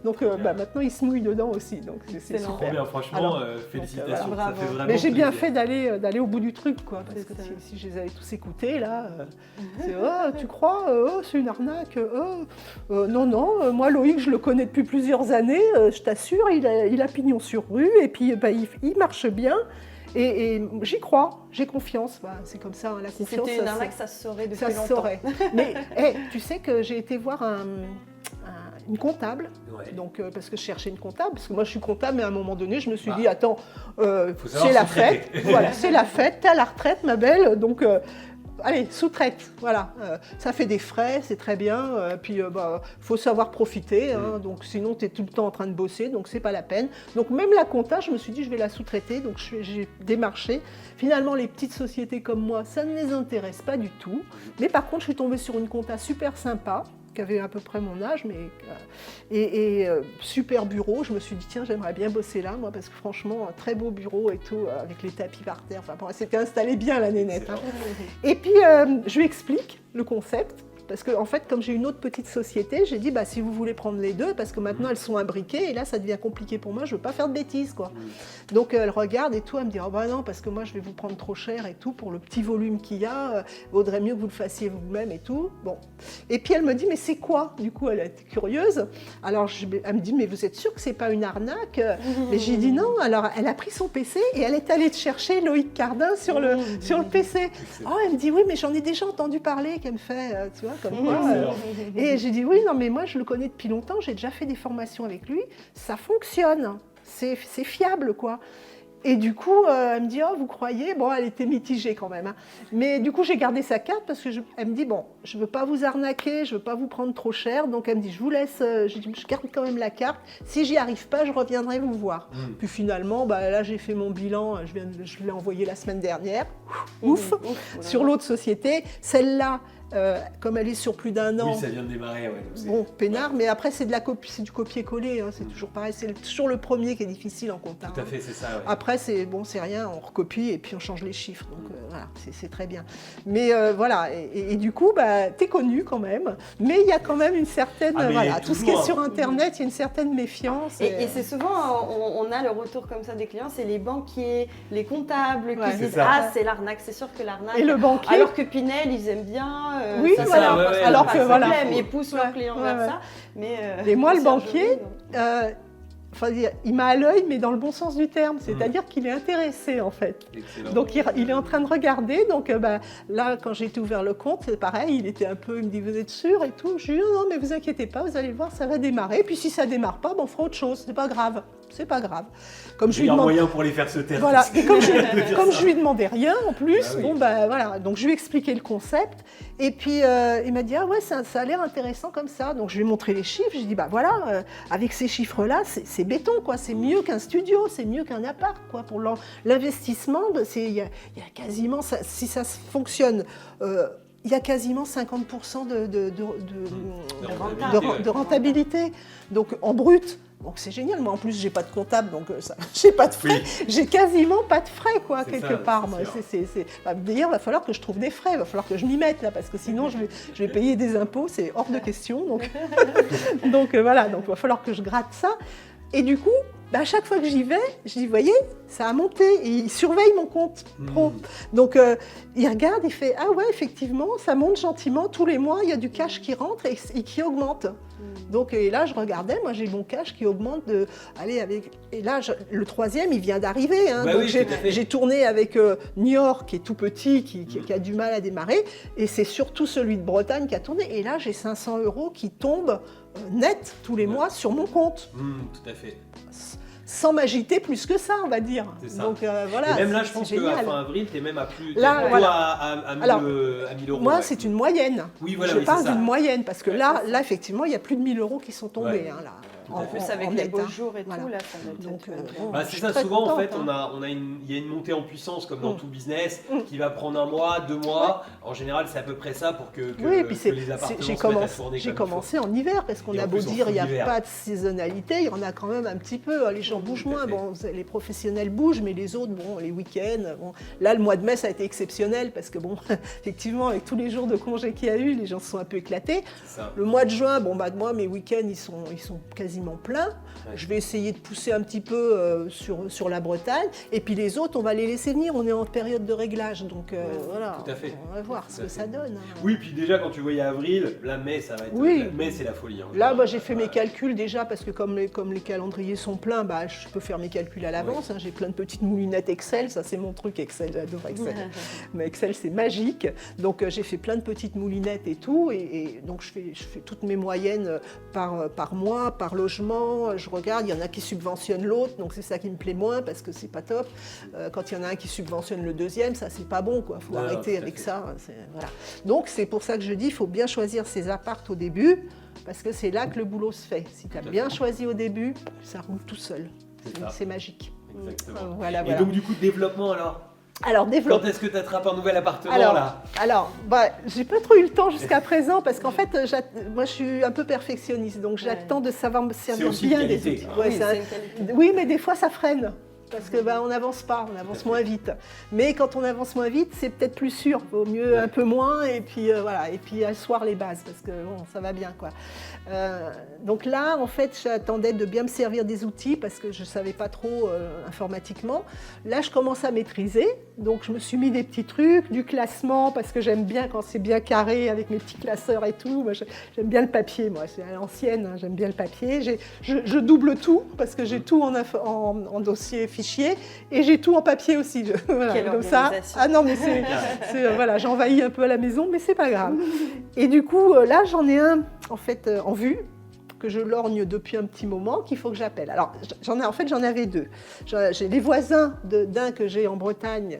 Donc maintenant, il se mouille dedans aussi. Donc c'est super. Trop bien, franchement, félicitations. Voilà, ça fait vraiment Mais j'ai bien plaisir. fait d'aller au bout du truc, quoi. Parce que si je les avais tous écoutés, là, c'est, tu crois, c'est une arnaque. Non, moi, Loïc, je le connais depuis plusieurs années. Je t'assure, il a pignon sur rue et puis il marche bien et j'y crois, j'ai confiance. Bah, c'est comme ça, la confiance. Si c'était une arnaque, ça se saurait depuis ça longtemps. se saurait. Mais tu sais que j'ai été voir une comptable, donc, parce que je cherchais une comptable, parce que moi je suis comptable, mais à un moment donné je me suis dit, attends, c'est la fête, voilà, c'est la fête, t'es à la retraite ma belle, donc allez, sous-traite, voilà, ça fait des frais, c'est très bien, puis faut savoir profiter, hein, donc sinon tu es tout le temps en train de bosser, donc c'est pas la peine. Donc même la compta, je me suis dit je vais la sous-traiter, donc j'ai démarché. Finalement les petites sociétés comme moi, ça ne les intéresse pas du tout, mais par contre je suis tombée sur une compta super sympa, qui avait à peu près mon âge, mais super bureau. Je me suis dit, tiens, j'aimerais bien bosser là, moi, parce que franchement, un très beau bureau et tout, avec les tapis par terre. Enfin, bon, elle s'était installée bien, la nénette. Hein. Et puis, je lui explique le concept. Parce que, en fait, comme j'ai une autre petite société, j'ai dit, bah, si vous voulez prendre les deux, parce que maintenant elles sont imbriquées, et là, ça devient compliqué pour moi, je ne veux pas faire de bêtises, quoi. Donc, elle regarde et tout, elle me dit, oh, bah non, parce que moi, je vais vous prendre trop cher et tout, pour le petit volume qu'il y a, vaudrait mieux que vous le fassiez vous-même et tout. Bon. Et puis, elle me dit, mais c'est quoi? Du coup, elle était curieuse. Alors, elle me dit, mais vous êtes sûre que c'est pas une arnaque? Mais j'ai dit non. Alors, elle a pris son PC et elle est allée chercher Loïc Cardin sur le PC. Oh, elle me dit, oui, mais j'en ai déjà entendu parler, qu'elle me fait, tu vois. Comme quoi, et j'ai dit oui, non mais moi je le connais depuis longtemps, j'ai déjà fait des formations avec lui, ça fonctionne, c'est fiable quoi. Et du coup, elle me dit, oh, vous croyez? Bon, elle était mitigée quand même. Hein. Mais du coup, j'ai gardé sa carte parce que elle me dit, bon, je ne veux pas vous arnaquer, je ne veux pas vous prendre trop cher. Donc, elle me dit, je vous laisse, je garde quand même la carte. Si j'y arrive pas, je reviendrai vous voir. Puis finalement, là, j'ai fait mon bilan, je l'ai envoyé la semaine dernière. Ouf, sur l'autre société. Celle-là, comme elle est sur plus d'un an. Oui, ça vient de démarrer, ouais. Bon, peinard, mais après, c'est du copier-coller. Hein, c'est toujours pareil. C'est toujours le premier qui est difficile en compta. Tout à fait, c'est ça. Ouais. Après, c'est rien, on recopie et puis on change les chiffres. Donc voilà, c'est très bien. Mais voilà, et du coup, t'es connu quand même. Mais il y a quand même une certaine. Voilà, tout ce qui est sur Internet, il y a une certaine méfiance. Et c'est souvent, on a le retour comme ça des clients, c'est les banquiers, les comptables qui disent ah, c'est l'arnaque, c'est sûr que l'arnaque. Et le banquier. Alors que Pinel, ils aiment bien. Oui, ça, voilà. Alors que voilà. Ils poussent leurs clients vers ça. Et moi, le banquier. Il m'a à l'œil, mais dans le bon sens du terme, c'est-à-dire qu'il est intéressé en fait. Excellent. Donc il est en train de regarder. Donc là, quand j'ai ouvert le compte, c'est pareil, il était un peu, il me dit vous êtes sûr et tout. Je lui dis non, mais vous inquiétez pas, vous allez voir, ça va démarrer. Puis si ça démarre pas, on fera autre chose, c'est pas grave. C'est pas grave. Comme je lui demande... moyen pour les faire se taire. Voilà. Et comme je lui demandais rien en plus, voilà. Donc je lui ai expliqué le concept. Et puis il m'a dit ah ouais, ça a l'air intéressant comme ça. Donc je lui ai montré les chiffres. J'ai dit voilà, avec ces chiffres-là, c'est béton quoi. C'est mieux qu'un studio, c'est mieux qu'un appart quoi. Pour l'investissement, il y a quasiment, si ça fonctionne. Il y a quasiment 50% de rentabilité. Donc en brut. Donc c'est génial, moi en plus j'ai pas de comptable, donc j'ai pas de frais, j'ai quasiment pas de frais quoi, quelque part. D'ailleurs il va falloir que je trouve des frais, il va falloir que je m'y mette là, parce que sinon je vais payer des impôts, c'est hors de question. Donc voilà, donc il va falloir que je gratte ça. Et du coup, à chaque fois que j'y vais, je dis, vous voyez, ça a monté. Et il surveille mon compte pro. Donc, il regarde, il fait, ah ouais, effectivement, ça monte gentiment. Tous les mois, il y a du cash qui rentre et qui augmente. Donc, et là, je regardais, moi, j'ai mon cash qui augmente et là, le troisième, il vient d'arriver. Hein. Donc, j'ai tourné avec New York, qui est tout petit, qui a du mal à démarrer. Et c'est surtout celui de Bretagne qui a tourné. Et là, j'ai 500 € qui tombent net tous les mois sur mon compte. Tout à fait. sans m'agiter plus que ça, on va dire. C'est ça. Donc voilà. Et même là, je pense qu'à génial. fin avril, tu es même à plus. Là, t'es voilà. à 1000 Alors, euros. Moi, ouais. c'est une moyenne. Oui, voilà, Je oui, parle c'est ça. d'une moyenne parce que Ouais, là, effectivement, il y a plus de 1000 euros qui sont tombés. Ouais. Hein, là, Tout à En plus, avec les net, beaux hein. jours et Voilà. tout, là, ça doit être Donc, tout va bien. bon. Bah, Je c'est suis ça, très souvent en contente, fait, hein. il y a une montée en puissance comme dans Mm. tout business Mm. qui va prendre 1 mois, 2 mois. En général, c'est à peu près ça pour que Oui, et puis que les appartements j'ai se mettent à tourner j'ai comme il faut. commencé en hiver parce qu'on Et a en beau plus, en dire full il n'y a hiver. pas de saisonnalité, il y en a quand même un petit peu. Les gens bougent Tout à moins. fait. Bon, les professionnels bougent, mais les autres, bon, les week-ends. Bon. Là, le mois de mai, ça a été exceptionnel parce que bon, effectivement, avec tous les jours de congé qu'il y a eu, les gens se sont un peu éclatés. C'est ça. Le mois de juin, bon bah moi mes week-ends ils sont quasiment pleins. Ouais. Je vais essayer de pousser un petit peu sur la Bretagne. Et puis les autres, on va les laisser venir. On est en période de réglage, donc voilà. Tout à fait. On va voir Tout ce à que fait. ça donne. Hein. Oui, puis déjà quand tu voyais avril, là mai ça va être. Oui. Mai c'est la folie. Hein. Là, bah, j'ai fait mes calculs déjà parce que comme les calendriers sont pleins, bah, je peux faire mes calculs à l'avance. Hein. J'ai plein de petites moulinettes Excel, ça c'est mon truc Excel, j'adore Excel. Mais Excel c'est magique, donc j'ai fait plein de petites moulinettes et tout, et donc je fais toutes mes moyennes par mois, par logement. Je regarde, il y en a qui subventionnent l'autre, donc c'est ça qui me plaît moins parce que c'est pas top. Quand il y en a un qui subventionne le deuxième, ça c'est pas bon, quoi. Faut Non, arrêter tout à avec fait. ça. Voilà. Donc c'est pour ça que je dis, il faut bien choisir ses appartes au début. Parce que c'est là que le boulot se fait. Si tu as Tout à bien fait. choisi au début, ça roule tout seul. C'est ça. C'est magique. Exactement. Voilà, Et voilà. donc du coup développement alors. Alors, Quand développe. est-ce que tu attrapes un nouvel appartement là Alors, bah, j'ai pas trop eu le temps jusqu'à présent parce qu'en fait, moi, je suis un peu perfectionniste, donc j'attends de savoir me servir aussi bien une des qualité. outils. Ouais, Oui, c'est un- c'est une qualité. oui, mais des fois, ça freine. Parce que on n'avance pas, on avance moins vite. Mais quand on avance moins vite, c'est peut-être plus sûr. Vaut mieux Ouais. un peu moins et puis voilà, et puis asseoir les bases parce que bon, ça va bien quoi. Donc là, en fait, j'attendais de bien me servir des outils parce que je savais pas trop informatiquement. Là, je commence à maîtriser, donc je me suis mis des petits trucs, du classement parce que j'aime bien quand c'est bien carré avec mes petits classeurs et tout. Moi, j'aime bien le papier, moi, c'est à l'ancienne, hein, j'aime bien le papier. Je double tout parce que j'ai tout en dossier fichier et j'ai tout en papier aussi. Voilà, Quelle comme ça. organisation. Ah non, mais voilà, j'envahis un peu à la maison, mais c'est pas grave. Et du coup, là, j'en ai un en fait en vue que je lorgne depuis un petit moment qu'il faut que j'appelle. Alors, j'en avais deux. J'ai les voisins d'un que j'ai en Bretagne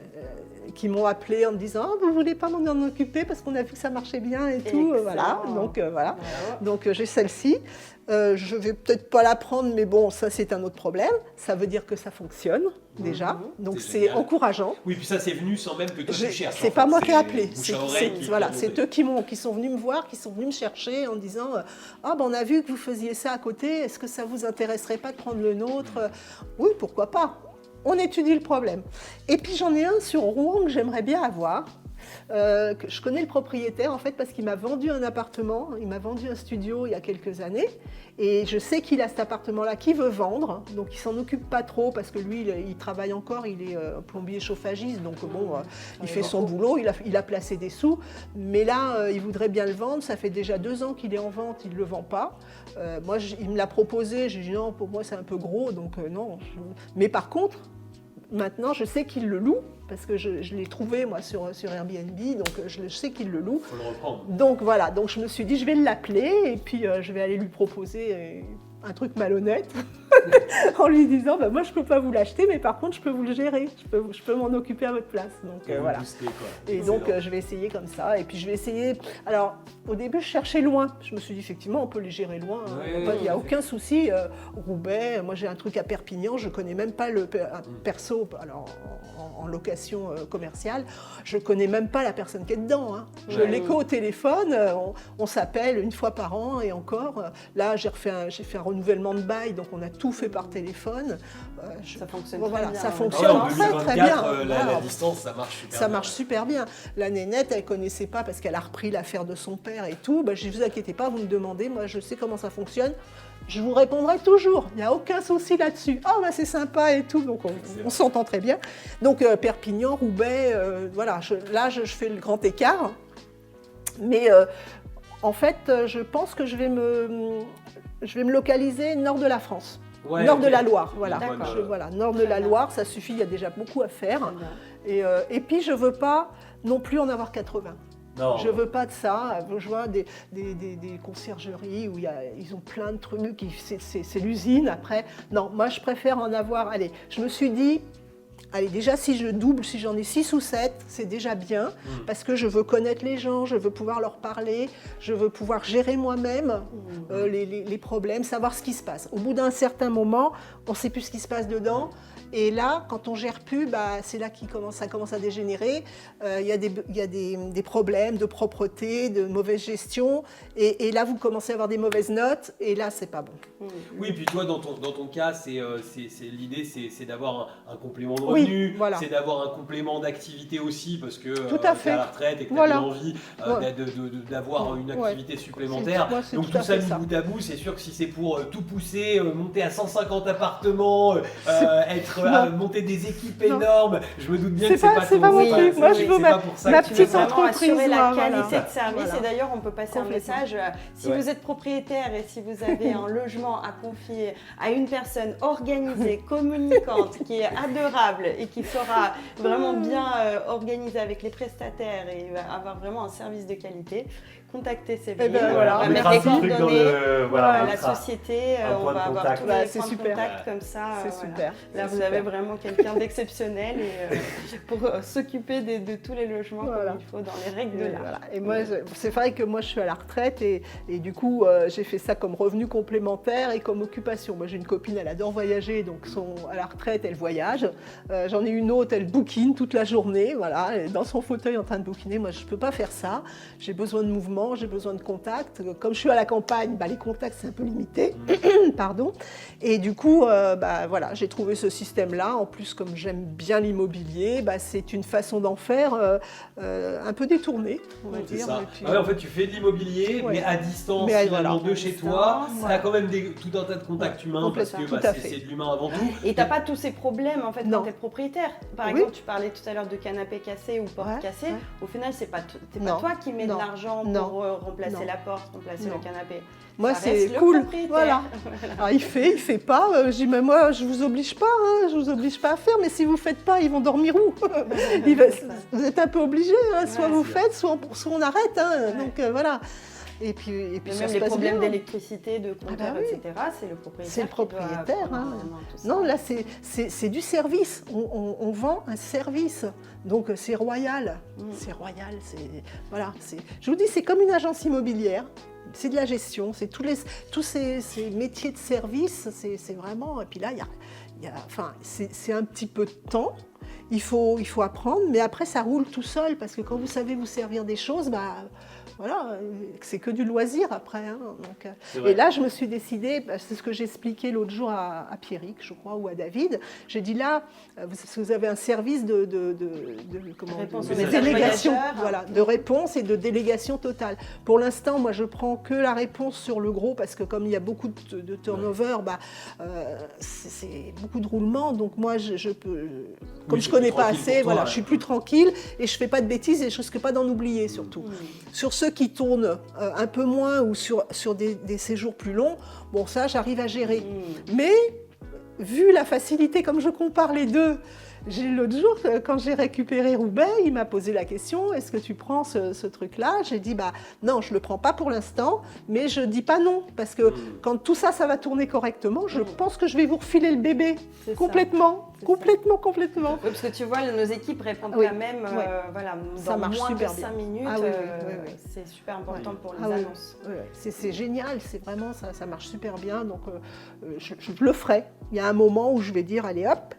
qui m'ont appelé en me disant « vous voulez pas m'en occuper parce qu'on a vu que ça marchait bien et tout. » Voilà, donc voilà. Bravo. Donc j'ai celle-ci. Je vais peut-être pas la prendre, mais bon, ça c'est un autre problème. Ça veut dire que ça fonctionne déjà, donc C'est c'est génial. encourageant. Oui, puis ça c'est venu sans même que toi tu cherches. C'est en pas fait. moi qui ai C'est appelé, bouche à oreille qui voilà, a c'est monté. eux qui sont venus me voir, qui sont venus me chercher en disant ah ben on a vu que vous faisiez ça à côté, est-ce que ça vous intéresserait pas de prendre le nôtre? Oui, pourquoi pas. On étudie le problème. Et puis j'en ai un sur Rouen que j'aimerais bien avoir. Que je connais le propriétaire en fait parce qu'il m'a vendu un appartement, il m'a vendu un studio il y a quelques années et je sais qu'il a cet appartement-là qu'il veut vendre, donc il s'en occupe pas trop parce que lui il travaille encore, il est plombier chauffagiste, donc bon, il fait son boulot, il a placé des sous, mais là il voudrait bien le vendre, ça fait déjà 2 ans qu'il est en vente, il ne le vend pas. Moi il me l'a proposé, j'ai dit non, pour moi c'est un peu gros, donc non. Mais par contre, maintenant, je sais qu'il le loue, parce que je l'ai trouvé, moi, sur Airbnb, donc je sais qu'il le loue. Faut le reprendre. Donc voilà, donc je me suis dit, je vais l'appeler, et puis je vais aller lui proposer un truc malhonnête, en lui disant, bah, moi, je ne peux pas vous l'acheter, mais par contre, je peux vous le gérer, je peux m'en occuper à votre place. Donc Et vous voilà. boostez, quoi. Et Excellent. donc, je vais essayer comme ça. Et puis, je vais essayer... Alors, au début, je cherchais loin. Je me suis dit, effectivement, on peut les gérer loin. Hein. Ouais, Il n'y a aucun souci. Roubaix, moi, j'ai un truc à Perpignan. Je ne connais même pas un perso, alors en location commerciale. Je ne connais même pas la personne qui est dedans. Hein. Je Ouais. l'ai qu'au téléphone. On s'appelle une fois par an et encore. Là, j'ai fait un renouvellement de bail. Donc, on a tout fait par téléphone. Ça fonctionne Bon, très voilà, bien. ça hein. fonctionne. Ah ouais, en très, très 2024, bien. la Voilà. distance, ça marche super Ça bien. marche super bien. La nénette, elle ne connaissait pas parce qu'elle a repris l'affaire de son père et tout. Ben, je ne vous inquiétez pas, vous me demandez, moi je sais comment ça fonctionne. Je vous répondrai toujours, il n'y a aucun souci là-dessus. Ah ben c'est sympa et tout, donc on s'entend très bien. Donc Perpignan, Roubaix, voilà, là je fais le grand écart. Mais en fait, je pense que je vais me localiser nord de la France. Ouais, nord ok. de la Loire, voilà. D'accord. Voilà, nord de la Loire, ça suffit, il y a déjà beaucoup à faire. Très bien. Et puis, je ne veux pas non plus en avoir 80. Non. Je veux pas de ça. Je vois des conciergeries où ils ont plein de trucs, c'est l'usine après. Non, moi je préfère en avoir. Allez, je me suis dit, allez, déjà si je double, si j'en ai 6 ou 7, c'est déjà bien, parce que je veux connaître les gens, je veux pouvoir leur parler, je veux pouvoir gérer moi-même les problèmes, savoir ce qui se passe. Au bout d'un certain moment, on ne sait plus ce qui se passe dedans. Et là, quand on gère plus, c'est là ça commence à dégénérer. Il y a des problèmes de propreté, de mauvaise gestion. Et là, vous commencez à avoir des mauvaises notes. Et là, c'est pas bon. Oui, puis toi, dans ton cas, l'idée, c'est d'avoir un complément de revenu, voilà. C'est d'avoir un complément d'activité aussi, parce que tu es à la retraite et que tu as envie d'avoir une activité supplémentaire. Donc tout ça, mis bout à bout, c'est sûr que si c'est pour tout pousser, monter à 150 appartements, monter des équipes énormes, je me doute bien que c'est pas mon truc. Moi, je veux ma petite entreprise. Assurer la qualité de service. Et d'ailleurs, on peut passer un message. Si vous êtes propriétaire et si vous avez un logement à confier à une personne organisée, communicante, qui est adorable et qui sera vraiment bien organisée avec les prestataires et avoir vraiment un service de qualité, contactez Séverine. On va mettre des coordonnées, la société, on va avoir tous les points de contact comme ça. C'est super. Là, vous avez vraiment quelqu'un d'exceptionnel pour s'occuper de tous les logements comme il faut dans les règles de l'art. Et moi, c'est vrai que moi, je suis à la retraite et du coup, j'ai fait ça comme revenu complémentaire et comme occupation. Moi, j'ai une copine, elle adore voyager, donc à la retraite, elle voyage. J'en ai une autre, elle bouquine toute la journée, voilà, elle est dans son fauteuil en train de bouquiner. Moi, je ne peux pas faire ça. J'ai besoin de mouvement, j'ai besoin de contact. Comme je suis à la campagne, les contacts, c'est un peu limité. Pardon. Et du coup, voilà, j'ai trouvé ce système-là. En plus, comme j'aime bien l'immobilier, c'est une façon d'en faire un peu détournée, on va dire. Ça. Puis, en fait, tu fais de l'immobilier, mais à distance, finalement, de chez toi. Tu as quand même tout un tas de contacts humains, parce que c'est de l'humain avant tout. Et tu n'as pas tous ces problèmes en fait quand tu es propriétaire. Par exemple, tu parlais tout à l'heure de canapé cassé ou porte cassée. Au final, c'est pas toi qui mets de l'argent pour remplacer la porte, remplacer le canapé. Moi, c'est cool. Voilà. Alors, il fait pas. Je dis, mais moi, je vous oblige pas. Je vous oblige pas à faire. Mais si vous faites pas, ils vont dormir où? Vous êtes un peu obligés. Soit vous faites, soit on arrête. Donc voilà. Et puis même les problèmes d'électricité, de compteur, etc. C'est le propriétaire. C'est le propriétaire. Non, là, c'est du service. On vend un service. Donc, c'est royal. C'est royal. Voilà. Je vous dis, c'est comme une agence immobilière. C'est de la gestion. C'est tous ces métiers de service. C'est vraiment. Et puis là, c'est un petit peu de temps. Il faut apprendre. Mais après, ça roule tout seul. Parce que quand vous savez vous servir des choses, voilà, c'est que du loisir après. Donc, et là, je me suis décidée, c'est ce que j'expliquais l'autre jour à Pierrick, je crois, ou à David. J'ai dit là, vous avez un service de délégation, de réponse et de délégation totale. Pour l'instant, moi, je prends que la réponse sur le gros, parce que comme il y a beaucoup de turnover, c'est beaucoup de roulement. Donc moi, je peux, comme je ne connais pas assez, je suis plus tranquille et je ne fais pas de bêtises et je ne risque pas d'en oublier surtout. Sur ceux qui tournent un peu moins ou sur des séjours plus longs, ça, j'arrive à gérer. Mais, vu la facilité, comme je compare les deux, l'autre jour, quand j'ai récupéré Roubaix, il m'a posé la question, est-ce que tu prends ce truc-là? J'ai dit, non, je ne le prends pas pour l'instant, mais je ne dis pas non, parce que quand tout ça, ça va tourner correctement, je pense que je vais vous refiler le bébé, complètement. Complètement. Oui, parce que tu vois, nos équipes répondent quand même, ça marche moins super de 5 minutes, c'est super important pour les annonces. C'est génial, c'est vraiment, ça marche super bien, donc je le ferai. Il y a un moment où je vais dire, allez hop,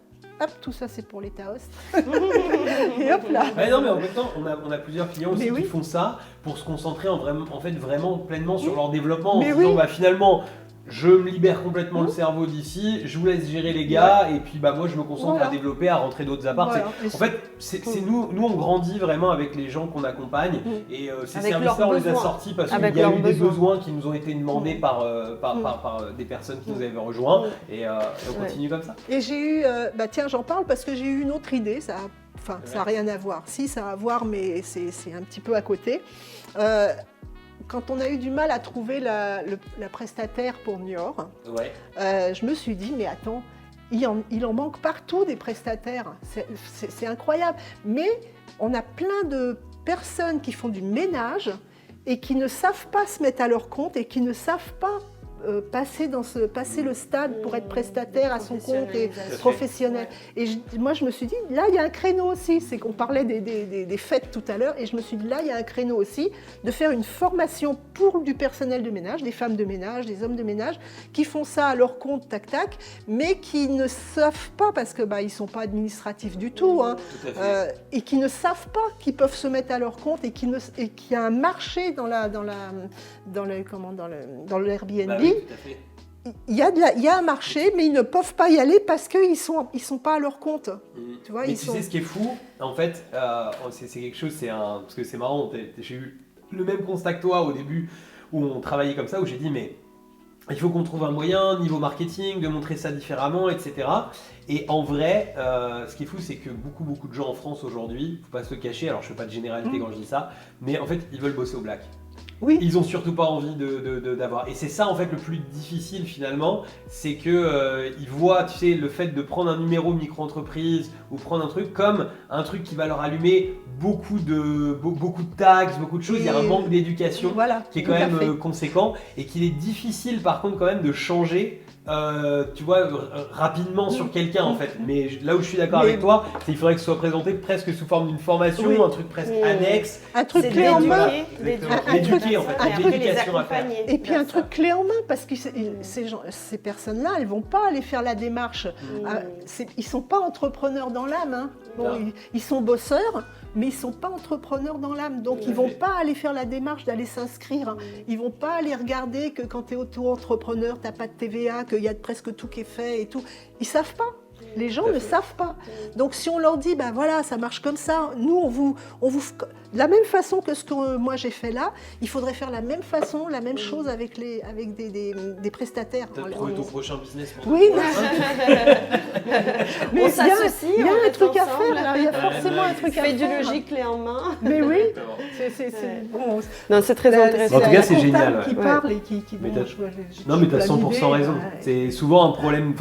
tout ça c'est pour les Taos. Et hop là. Non, mais en même temps, on a plusieurs clients aussi qui font ça pour se concentrer vraiment pleinement sur leur développement. Mais en disant, finalement, je me libère complètement le cerveau d'ici, je vous laisse gérer les gars, et puis moi je me concentre à développer, à rentrer d'autres apparts. En fait, nous on grandit vraiment avec les gens qu'on accompagne, et ces services-là on les a sortis parce qu'il y a eu des besoins qui nous ont été demandés par des personnes qui nous avaient rejoints, et on continue comme ça. Et j'ai eu, tiens j'en parle parce que j'ai eu une autre idée, ça n'a rien à voir. Si, ça a à voir, mais c'est un petit peu à côté. Quand on a eu du mal à trouver la prestataire pour Niort, je me suis dit, mais attends, il en manque partout des prestataires, c'est incroyable. Mais on a plein de personnes qui font du ménage et qui ne savent pas se mettre à leur compte et qui ne savent pas passer le stade pour être prestataire à son compte et professionnel. Ouais. Et moi, je me suis dit, là, il y a un créneau aussi. C'est qu'on parlait des fêtes tout à l'heure, et je me suis dit, là, il y a un créneau aussi de faire une formation pour du personnel de ménage, des femmes de ménage, des hommes de ménage, qui font ça à leur compte, tac, tac, mais qui ne savent pas, parce que ils ne sont pas administratifs du tout, hein, et qui ne savent pas qu'ils peuvent se mettre à leur compte et qu'il y a un marché dans le Airbnb. Oui, tout à fait. Il y a un marché, mais ils ne peuvent pas y aller parce qu'ils sont pas à leur compte. Tu vois, mais tu sais ce qui est fou, en fait, c'est quelque chose, parce que c'est marrant, j'ai eu le même constat que toi au début où on travaillait comme ça, où j'ai dit mais il faut qu'on trouve un moyen, niveau marketing, de montrer ça différemment, etc. Et en vrai, ce qui est fou, c'est que beaucoup de gens en France aujourd'hui, il ne faut pas se le cacher, alors je ne fais pas de généralité quand je dis ça, mais en fait, ils veulent bosser au black. Oui. Ils n'ont surtout pas envie d'avoir. Et c'est ça en fait le plus difficile finalement, c'est que ils voient, tu sais, le fait de prendre un numéro micro-entreprise ou prendre un truc comme un truc qui va leur allumer beaucoup de taxes, beaucoup de choses. Il y a un manque d'éducation qui est quand même conséquent et qu'il est difficile par contre quand même de changer. Tu vois, rapidement sur quelqu'un en fait. Mais là où je suis d'accord avec toi, c'est qu'il faudrait que ce soit présenté presque sous forme d'une formation, un truc presque annexe. Un truc clé en main. D'éduquer en fait, l'éducation à faire. Et puis un truc clé en main, parce que ces personnes-là, elles ne vont pas aller faire la démarche. Ils ne sont pas entrepreneurs dans l'âme. Hein. Bon, ils sont bosseurs, mais ils ne sont pas entrepreneurs dans l'âme. Donc ils ne vont pas aller faire la démarche d'aller s'inscrire. Ils ne vont pas aller regarder que quand tu es auto-entrepreneur, tu n'as pas de TVA, qu'il y a presque tout qui est fait et tout. Ils ne savent pas. Les gens ne savent pas. Donc si on leur dit, voilà, ça marche comme ça, nous, on vous de la même façon que ce que moi j'ai fait là, il faudrait faire la même façon, la même chose avec des prestataires. Tu as trouvé ton prochain business pour oui, mais il y a un truc à faire, là. Il y a forcément un truc à faire. Fais du logique clé en main. Mais oui, bon. Non, c'est très intéressant. En tout cas, c'est génial. Qui parle et qui non, mais tu as 100% raison. C'est souvent un problème,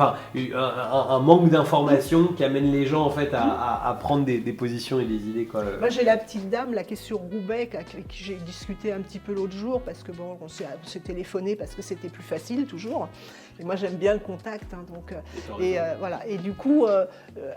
un manque d'information qui amène les gens en fait à prendre des positions et des idées, quoi. Moi, j'ai la petite dame là qui est sur Roubaix, avec qui j'ai discuté un petit peu l'autre jour parce que on s'est téléphoné parce que c'était plus facile toujours. Et moi, j'aime bien le contact, hein, donc voilà. Et du coup,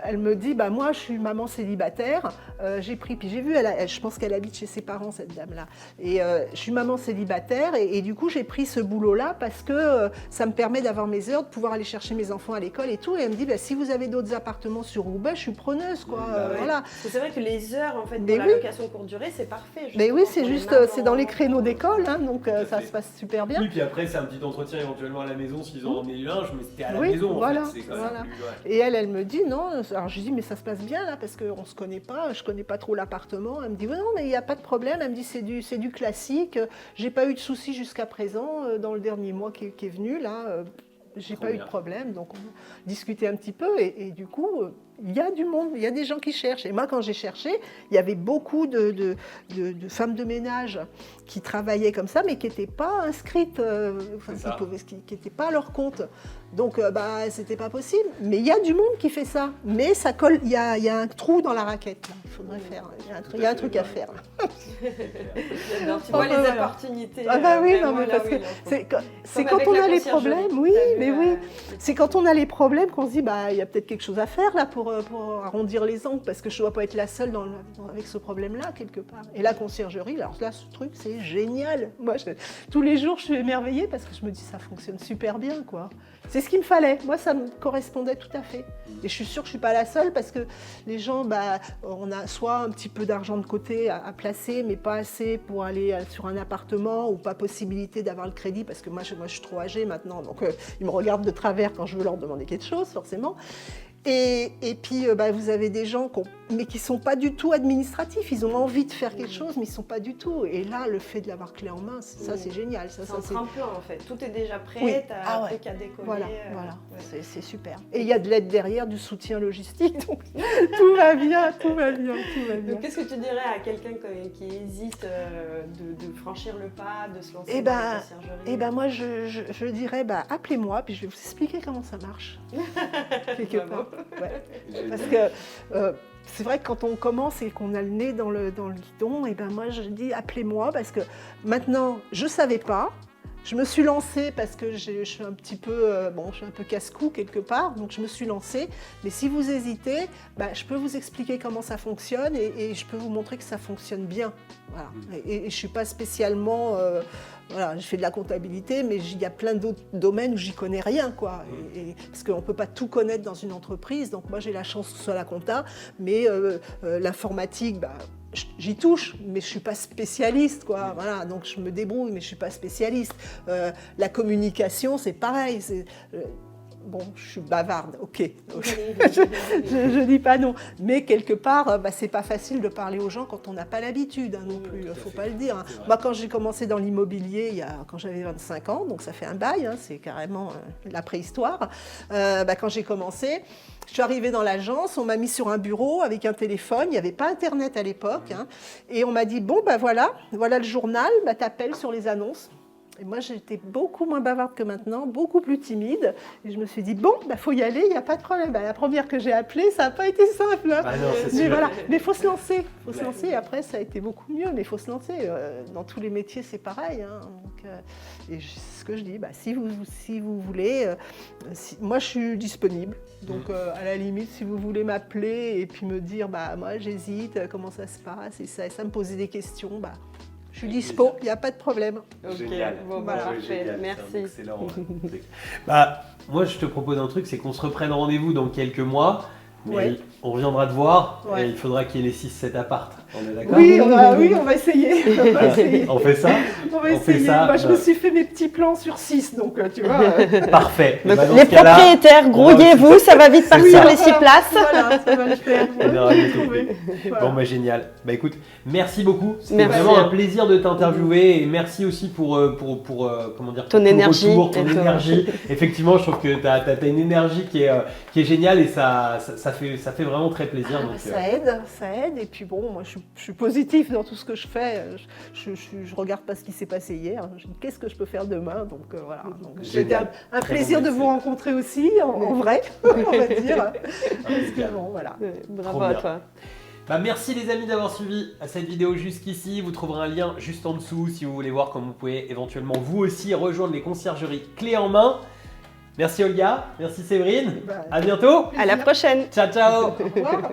elle me dit, moi, je suis maman célibataire. J'ai pris, puis j'ai vu, je pense qu'elle habite chez ses parents cette dame-là. Et je suis maman célibataire et du coup, j'ai pris ce boulot-là parce que ça me permet d'avoir mes heures, de pouvoir aller chercher mes enfants à l'école et tout. Et elle me dit, si vous avez d'autres appartements sur Roubaix, je suis preneuse, quoi. Voilà. C'est vrai que les heures, en fait, pour la location courte durée, c'est parfait. Mais oui, c'est juste, c'est dans les créneaux d'école, hein, donc ça se passe super bien. Oui, puis après, c'est un petit entretien éventuellement à la maison s'ils ont emmené du linge, mais c'était à la maison. Voilà, en fait. voilà. Et elle me dit non. Alors je lui dis mais ça se passe bien là parce qu'on se connaît pas, je connais pas trop l'appartement. Elle me dit non mais il n'y a pas de problème. Elle me dit c'est du classique. J'ai pas eu de soucis jusqu'à présent dans le dernier mois qui est venu là. J'ai pas eu de problème, donc on discutait un petit peu et du coup, il y a du monde, il y a des gens qui cherchent. Et moi, quand j'ai cherché, il y avait beaucoup de femmes de ménage qui travaillaient comme ça, mais qui n'étaient pas inscrites, qui n'étaient pas à leur compte. Donc, c'était pas possible. Mais il y a du monde qui fait ça. Mais ça colle, il y a un trou dans la raquette. Là. Il faudrait faire, il y a un truc à faire. Tu vois les opportunités. Oui, non, mais parce que c'est quand on a les problèmes, oui, mais oui. C'est quand on a les problèmes qu'on se dit, il y a peut-être quelque chose à faire là pour arrondir les angles, parce que je ne dois pas être la seule avec ce problème-là, quelque part. Et la conciergerie, alors là, ce truc, c'est génial. Moi, tous les jours, je suis émerveillée parce que je me dis, ça fonctionne super bien, quoi. C'est ce qu'il me fallait. Moi, ça me correspondait tout à fait. Et je suis sûre que je ne suis pas la seule parce que les gens, on a soit un petit peu d'argent de côté à placer, mais pas assez pour aller sur un appartement ou pas possibilité d'avoir le crédit parce que moi, je suis trop âgée maintenant. Donc, ils me regardent de travers quand je veux leur demander quelque chose, forcément. Et puis, vous avez des gens mais qui ne sont pas du tout administratifs. Ils ont envie de faire quelque chose, mais ils ne sont pas du tout. Et là, le fait de l'avoir clé en main, ça, c'est génial. C'est un tremplin, en fait. Tout est déjà prêt, tu n'as plus qu'à décoller. Voilà. C'est super. Et il y a de l'aide derrière, du soutien logistique. Donc, tout va bien. Donc, qu'est-ce que tu dirais à quelqu'un qui hésite de franchir le pas, de se lancer dans la conciergerie? Moi, je dirais, appelez-moi, puis je vais vous expliquer comment ça marche. Quelque part. Ouais. Parce que c'est vrai que quand on commence et qu'on a le nez dans le guidon, et ben moi je dis appelez-moi parce que maintenant je savais pas. Je me suis lancée parce que je suis un petit peu, je suis un peu casse-cou quelque part, donc je me suis lancée. Mais si vous hésitez, je peux vous expliquer comment ça fonctionne et je peux vous montrer que ça fonctionne bien. Voilà. Et je ne suis pas spécialement, je fais de la comptabilité, mais il y a plein d'autres domaines où j'y connais rien, quoi. Parce qu'on ne peut pas tout connaître dans une entreprise, donc moi j'ai la chance que ce soit la compta, mais l'informatique, j'y touche, mais je ne suis pas spécialiste, quoi. Voilà, donc je me débrouille, mais je ne suis pas spécialiste. La communication, c'est pareil. Je suis bavarde, ok. Je ne dis pas non. Mais quelque part, c'est pas facile de parler aux gens quand on n'a pas l'habitude non plus, il ne faut pas le dire. Moi, quand j'ai commencé dans l'immobilier, quand j'avais 25 ans, donc ça fait un bail, c'est carrément la préhistoire. Quand j'ai commencé, je suis arrivée dans l'agence, on m'a mis sur un bureau avec un téléphone, il n'y avait pas Internet à l'époque, et on m'a dit, voilà le journal, t'appelles sur les annonces. Et moi, j'étais beaucoup moins bavarde que maintenant, beaucoup plus timide. Et je me suis dit, faut y aller, il n'y a pas de problème. La première que j'ai appelée, ça n'a pas été simple. Non, mais voilà, mais il faut se lancer. Il faut se lancer. Et après, ça a été beaucoup mieux, mais il faut se lancer. Dans tous les métiers, c'est pareil. Et c'est ce que je dis, si vous voulez, moi, je suis disponible. Donc, à la limite, si vous voulez m'appeler et puis me dire, moi, j'hésite, comment ça se passe, et ça me poser des questions, je suis dispo, il n'y a pas de problème. Génial. Parfait, merci. Excellent. Moi, je te propose un truc, c'est qu'on se reprenne rendez-vous dans quelques mois. Mais on reviendra te voir et il faudra qu'il y ait les 6-7 apparts. On est d'accord ? Oui, on va essayer. On fait ça ? On va essayer. Moi, je me suis fait mes petits plans sur 6, donc tu vois. Parfait. Donc, les propriétaires, grouillez-vous, ça va vite partir les 6 places. Voilà, ça va le faire. Bon, génial. Écoute, merci beaucoup. C'était vraiment un plaisir de t'interviewer et merci aussi pour comment dire, ton énergie. Ton énergie. Effectivement, je trouve que tu as une énergie qui est géniale et ça fait vraiment très plaisir. Donc, ça aide. Et puis moi je suis positif dans tout ce que je fais. Je regarde pas ce qui s'est passé hier. Je dis qu'est-ce que je peux faire demain. Donc voilà. C'était un plaisir de vous rencontrer aussi en vrai, on va dire. Voilà. Bravo à toi. Merci les amis d'avoir suivi cette vidéo jusqu'ici. Vous trouverez un lien juste en dessous si vous voulez voir comment vous pouvez éventuellement vous aussi rejoindre les conciergeries clés en main. Merci Olga, merci Séverine, à bientôt. À la prochaine. Ciao ciao. Au revoir.